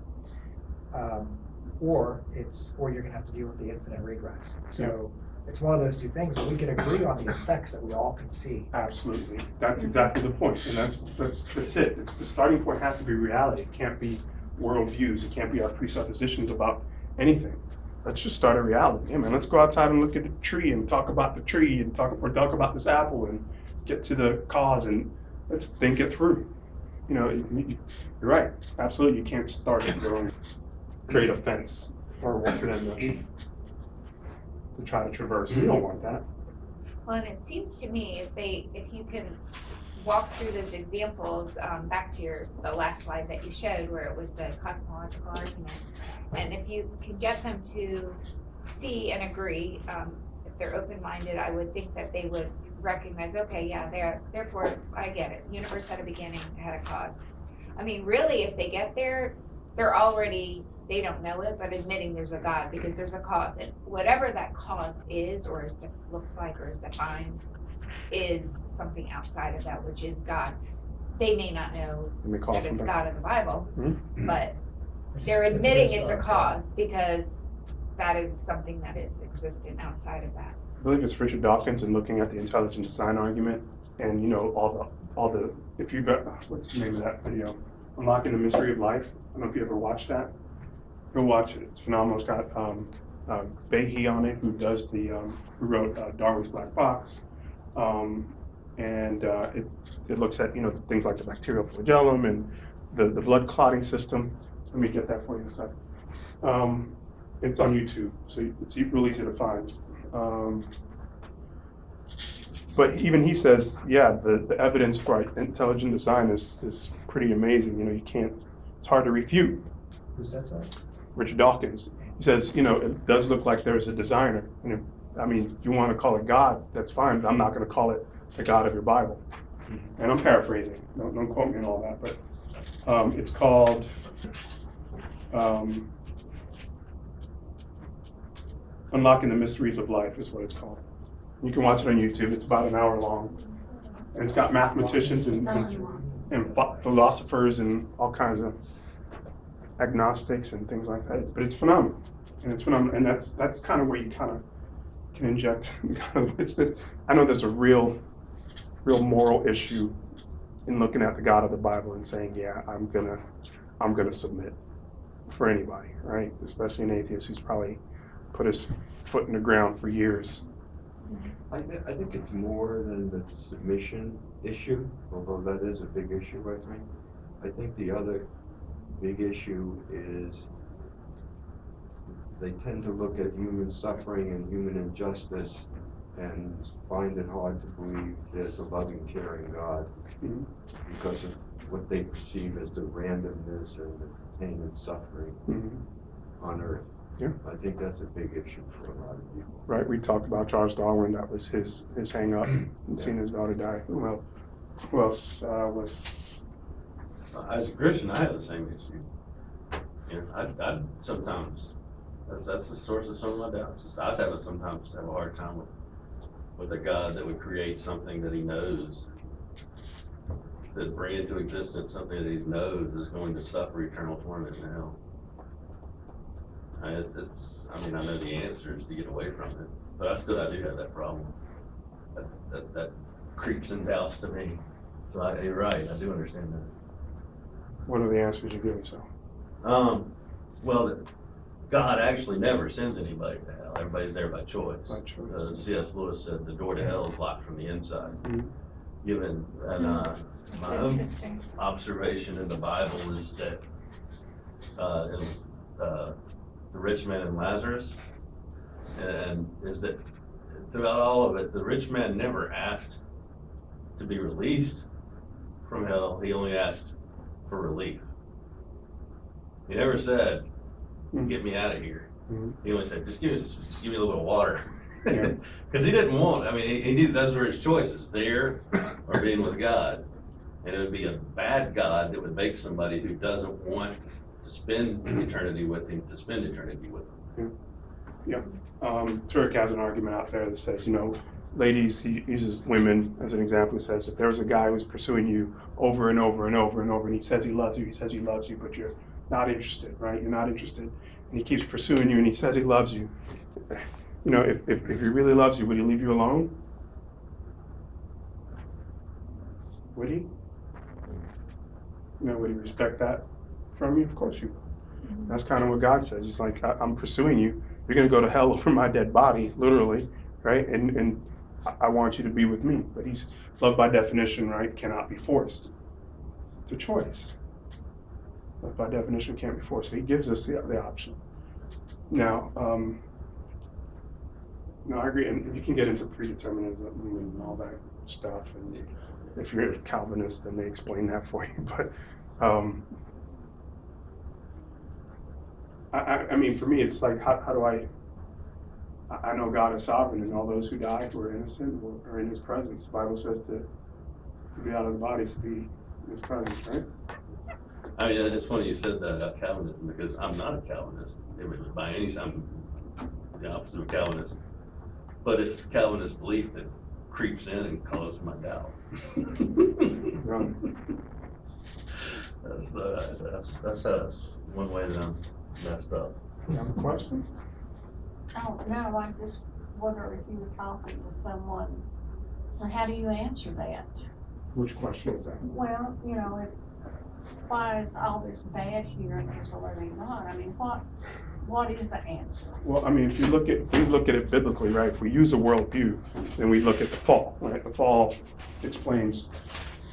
or you're going to have to deal with the infinite regress. So it's one of those two things, but we can agree on the effects that we all can see.
absolutely, that's exactly the point, and that's it. It's the starting point has to be reality. It can't be worldviews. It can't be our presuppositions about anything. Let's just start a reality. Hey man, let's go outside and look at the tree and talk about the tree and talk about this apple and get to the cause and let's think it through. You know, you're right. Absolutely, you can't start at your own, create a fence or wait for them to try to traverse. We don't want that.
Well, and it seems to me if you can walk through those examples, back to the last slide that you showed where it was the cosmological argument, and if you can get them to see and agree, if they're open-minded, I would think that they would recognize, okay, yeah, therefore I get it. The universe had a beginning, it had a cause. I mean, really, if they get there, they're already, they don't know it, but admitting there's a God because there's a cause. And whatever that cause is, or looks like, or is defined, is something outside of that, which is God. They may not know that it's God in the Bible, but they're admitting it's a cause because that is something that is existent outside of that.
I believe it's Richard Dawkins and looking at the intelligent design argument, and you know all the if you got what's the name of that video, Unlocking the Mystery of Life. I don't know if you ever watched that. Go watch it. It's phenomenal. It's got Behe on it, who wrote Darwin's Black Box, and it looks at things like the bacterial flagellum and the blood clotting system. Let me get that for you in a second. It's on YouTube, so it's real easy to find. But even he says, yeah, the evidence for intelligent design is pretty amazing. You know, it's hard to refute.
Who says that?
Richard Dawkins. He says, you know, it does look like there's a designer. And if, I mean, you want to call it God, that's fine, but I'm not going to call it the God of your Bible. And I'm paraphrasing. Don't quote me on all that, but it's called Unlocking the Mysteries of Life is what it's called. You can watch it on YouTube. It's about an hour long. And it's got mathematicians and philosophers and all kinds of agnostics and things like that. But it's phenomenal. And it's phenomenal. And that's kind of where you kind of can inject. I know there's a real moral issue in looking at the God of the Bible and saying, yeah, I'm gonna submit for anybody, right? Especially an atheist who's probably put his foot in the ground for years.
I think it's more than the submission issue, although that is a big issue, I think. I think the other big issue is they tend to look at human suffering and human injustice and find it hard to believe there's a loving, caring God because of what they perceive as the randomness and the pain and suffering on earth.
Yeah.
I think that's a big issue for a lot of people.
Right, we talked about Charles Darwin. That was his hang up, and seeing his daughter die. Who else was?
As a Christian, I have the same issue. You know, I sometimes that's the source of some of my doubts. I sometimes have a hard time with a God that would create something that He knows, that bring into existence something that He knows is going to suffer eternal torment in hell. I mean, I know the answers to get away from it, but I do have that problem. That creeps and doubts to me. So you're right, I do understand that.
What are the answers you give yourself?
Well, God actually never sends anybody to hell. Everybody's there by choice.
By choice.
C.S. Lewis said the door to hell is locked from the inside.
Interesting.
My own observation in the Bible is that the rich man and Lazarus, and is that throughout all of it, the rich man never asked to be released from hell. He only asked for relief. He never said, "Get me out of here." He only said, "Just give me a little bit of water," because he didn't want. I mean, he knew those were his choices: there or being with God. And it would be a bad God that would make somebody who doesn't want to spend eternity with Him to spend eternity with Him.
Yeah. Turk has an argument out there that says, you know, ladies, he uses women as an example. He says, if there's a guy who's pursuing you over and over and over and over, and he says he loves you, but you're not interested, right? You're not interested. And he keeps pursuing you and he says he loves you. You know, if he really loves you, would he leave you alone? Would he? You know, would he respect that from you? Of course he would. That's kind of what God says. He's like, I'm pursuing you. You're going to go to hell over my dead body, literally, right? And I want you to be with me. But love by definition, right, cannot be forced. It's a choice. Love by definition can't be forced. So He gives us the option. Now, no, I agree. And you can get into predeterminism and all that stuff. And if you're a Calvinist, then they explain that for you. But I mean, for me, it's like, how do I know God is sovereign, and all those who died who are innocent are in His presence. The Bible says to be out of the bodies, to be in His presence, right?
I mean, it's funny you said that about Calvinism, because I'm not a Calvinist. By any time, I'm the opposite of a Calvinist. But it's Calvinist belief that creeps in and causes my doubt.
Right.
That's one way that I'm messed up.
You have a question?
Oh, no, I just wonder if you were talking to someone, or how do you answer that?
Which question is that?
Well, you know, why is all this bad here and there's already not? I mean, what is the answer?
Well, I mean, if we look at it biblically, right? If we use a worldview, then we look at the fall, right? The fall explains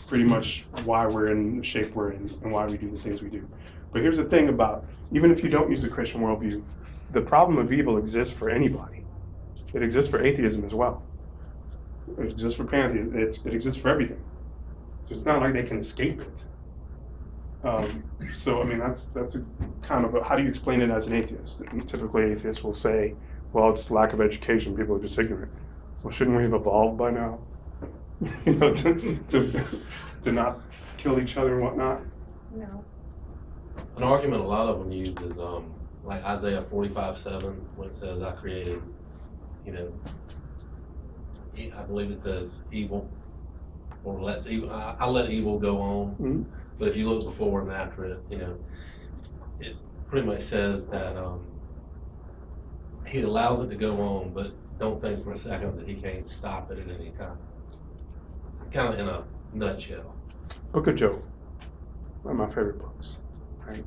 pretty much why we're in the shape we're in and why we do the things we do. But here's the thing about, even if you don't use the Christian worldview, the problem of evil exists for anybody. It exists for atheism as well. It exists for pantheism. It exists for everything. So it's not like they can escape it. So I mean, that's a kind of how do you explain it as an atheist? Typically, atheists will say, "Well, it's lack of education. People are just ignorant." Well, shouldn't we have evolved by now? You know, to not kill each other and whatnot.
No.
An argument a lot of them use is like Isaiah 45:7, when it says, "I created," you know, I believe it says evil, or lets evil. I let evil go on.
Mm-hmm.
But if you look before and after it, you know, it pretty much says that he allows it to go on, but don't think for a second that he can't stop it at any time. Kind of in a nutshell.
Book of Job, one of my favorite books. Right?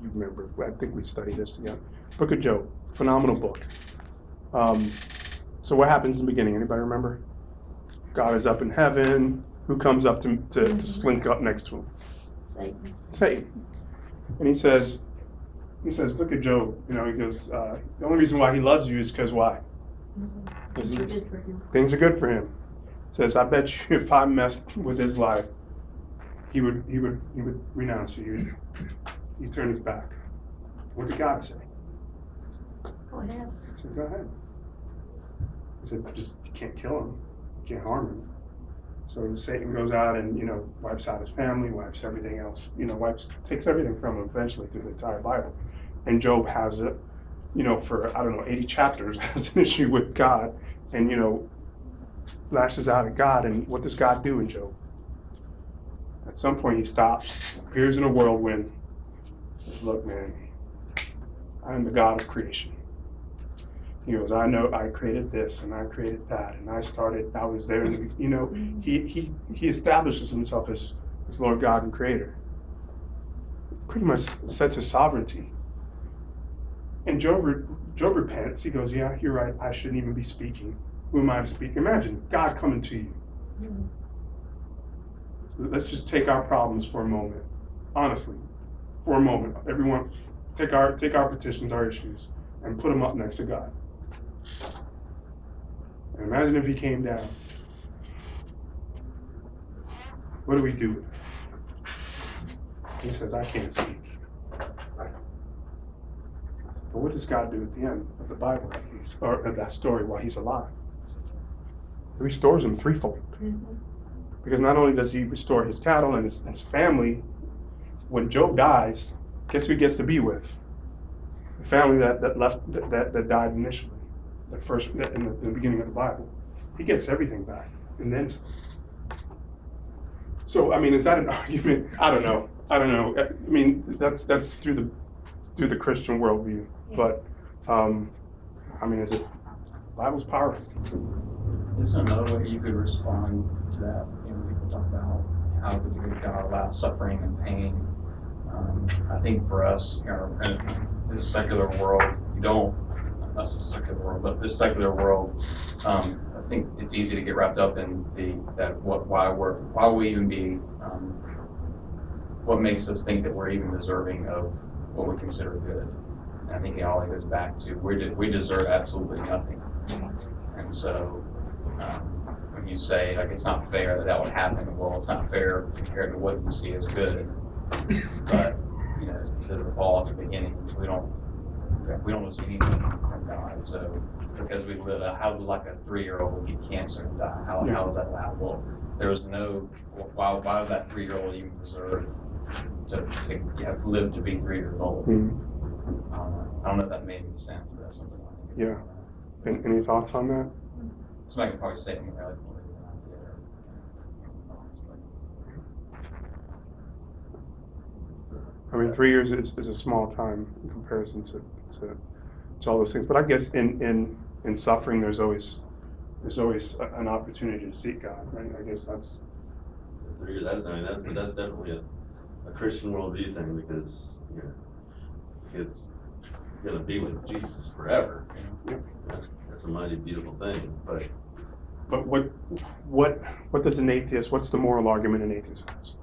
You remember? I think we studied this together. Book of Job, phenomenal book. So what happens in the beginning? Anybody remember? God is up in heaven. Who comes up to slink up next to him? Satan. And he says, look at Job. You know, he goes, the only reason why he loves you is because why? Things are good for him. Says, I bet you if I messed with his life, he would renounce you. He'd turn his back. What did God say?
Go ahead.
He said, go ahead. He said, just you can't kill him, you can't harm him. So Satan goes out and, you know, wipes out his family, wipes everything else, you know, takes everything from him eventually through the entire Bible. And Job has it, you know, for, 80 chapters, has an issue with God and, you know, lashes out at God. And what does God do in Job? At some point he stops, appears in a whirlwind, says, look, man, I am the God of creation. He goes, I know I created this and I created that and I was there. And, you know, he establishes himself as Lord God and Creator. Pretty much sets his sovereignty. And Job repents. He goes, yeah, you're right. I shouldn't even be speaking. Who am I to speak? Imagine God coming to you. Let's just take our problems for a moment. Honestly, for a moment. Everyone, take our petitions, our issues, and put them up next to God. And imagine if he came down. What do we do with it? He says, I can't speak. Right? But what does God do at the end of the Bible, or of that story while he's alive? He restores him threefold. Because not only does he restore his cattle and his family, when Job dies, guess who he gets to be with? The family that died initially. In the beginning of the Bible, he gets everything back, and then some. So, I mean, is that an argument? I don't know. I mean, that's through the Christian worldview, but I mean, is it? The Bible's powerful.
It's another way you could respond to that. You know, people talk about how could God allow suffering and pain. I think for us, you know, in this secular world, you don't. Not such a secular world, but this secular world, I think it's easy to get wrapped up in why we even be, what makes us think that we're even deserving of what we consider good. And I think it all goes back to we deserve absolutely nothing. And so when you say like it's not fair that would happen, well, it's not fair compared to what you see as good. But you know, to the fall at the beginning, we don't lose anything from God. So because we live, how does like a 3-year-old get cancer and die? How is that allowed? Well, there was no. Why would that 3-year-old even deserve to have lived to be 3 years old? I don't know if that made any sense, but that's something I think.
Yeah. Any thoughts on that?
So I could probably say it more eloquently than I did.
I mean, 3 years is a small time in comparison to all those things. But I guess in suffering, there's always an opportunity to seek God, right? I guess that's.
That's definitely a Christian worldview thing, because you know it's going to be with Jesus forever. You know? That's a mighty beautiful thing.
But what does an atheist? What's the moral argument an atheist has?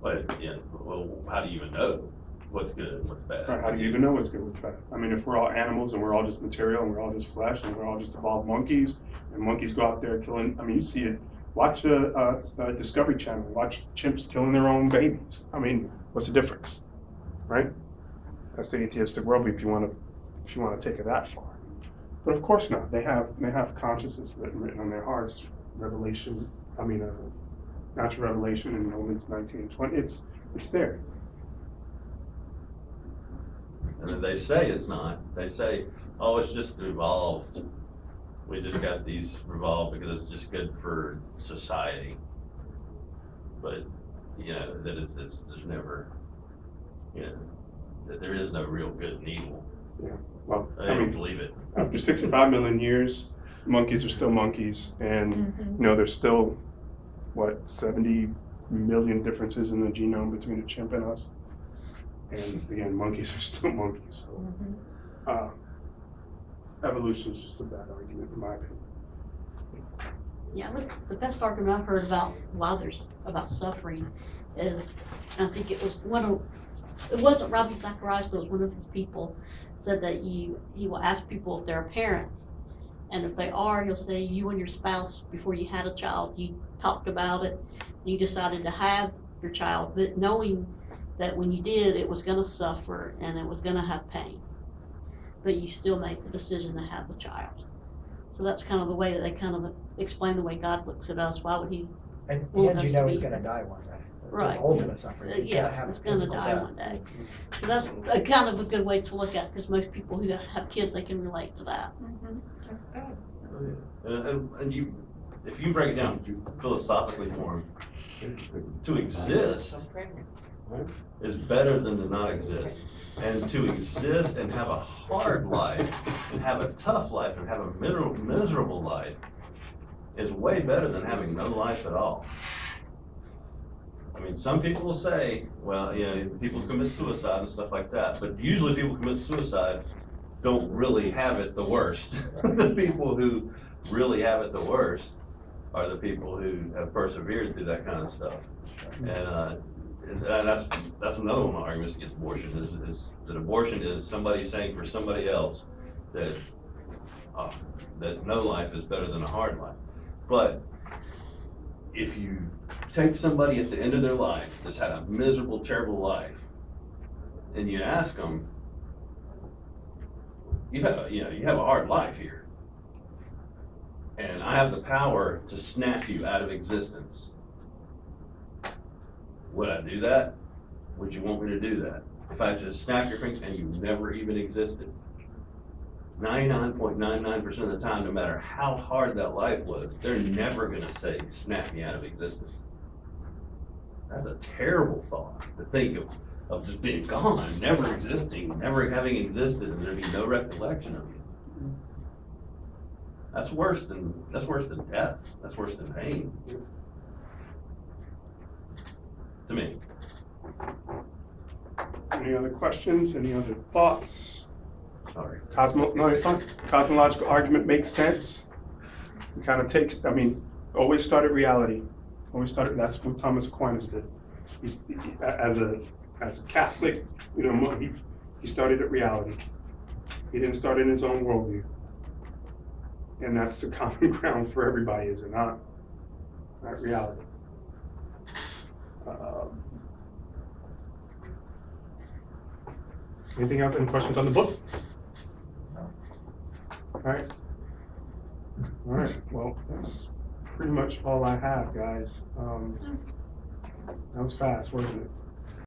But yeah, well, how do you even know? what's good and what's bad.
Right, how do you even know what's good, what's bad? I mean, if we're all animals and we're all just material and we're all just flesh and we're all just evolved monkeys, and monkeys go out there killing, I mean, you see it, watch a Discovery Channel, watch chimps killing their own babies. I mean, what's the difference, right? That's the atheistic worldview if you want to take it that far. But of course not. They have consciousness written on their hearts. Revelation, natural revelation in Romans 19:20. It's there.
And they say it's not. They say, oh, it's just evolved. We just got these evolved because it's just good for society. But, that there's never, that there is no real good and evil.
Yeah. Well,
I don't believe it.
After 65 million years, monkeys are still monkeys, and there's still 70 million differences in the genome between a chimp and us. And again, monkeys are still monkeys. So evolution is just a bad argument, in my opinion.
Yeah, the best argument I've heard about why there's about suffering is, I think it wasn't Ravi Zacharias, but it was one of his people said that he will ask people if they're a parent, and if they are, he'll say you and your spouse before you had a child, you talked about it, you decided to have your child, but knowing that when you did, it was going to suffer and it was going to have pain, but you still made the decision to have the child. So that's kind of the way that they kind of explain the way God looks at us. Why would he?
And
want us
he's
to
going
be
to
here?
die one day.
Right.
The ultimate suffering. He's going to have
it's
a
going to
physical
die
death.
one day. So that's a kind of a good way to look at it, because most people who have kids, they can relate to that.
And if you break it down philosophically for him, to exist is better than to not exist. And to exist and have a hard life, and have a tough life, and have a miserable life is way better than having no life at all. I mean, some people will say, well, people commit suicide and stuff like that, but usually people who commit suicide don't really have it the worst. The people who really have it the worst are the people who have persevered through that kind of stuff. And that's another one of my arguments against abortion, is that abortion is somebody saying for somebody else that no life is better than a hard life. But if you take somebody at the end of their life that's had a miserable, terrible life, and you ask them, you have a hard life here, and I have the power to snap you out of existence. Would I do that? Would you want me to do that? If I just snap your fingers and you never even existed? 99.99% of the time, no matter how hard that life was, they're never gonna say, snap me out of existence. That's a terrible thought to think of just being gone, never existing, never having existed, and there be no recollection of you. That's worse than death. That's worse than pain. To me.
Any other questions? Any other thoughts?
Sorry.
No, it's fine. Cosmological argument makes sense. It kind of takes, always start at reality. That's what Thomas Aquinas did. As a Catholic, he started at reality. He didn't start in his own worldview. And that's the common ground for everybody, is it not? At reality. Anything else? Any questions on the book? All right. Well, that's pretty much all I have, guys. That was fast, wasn't it?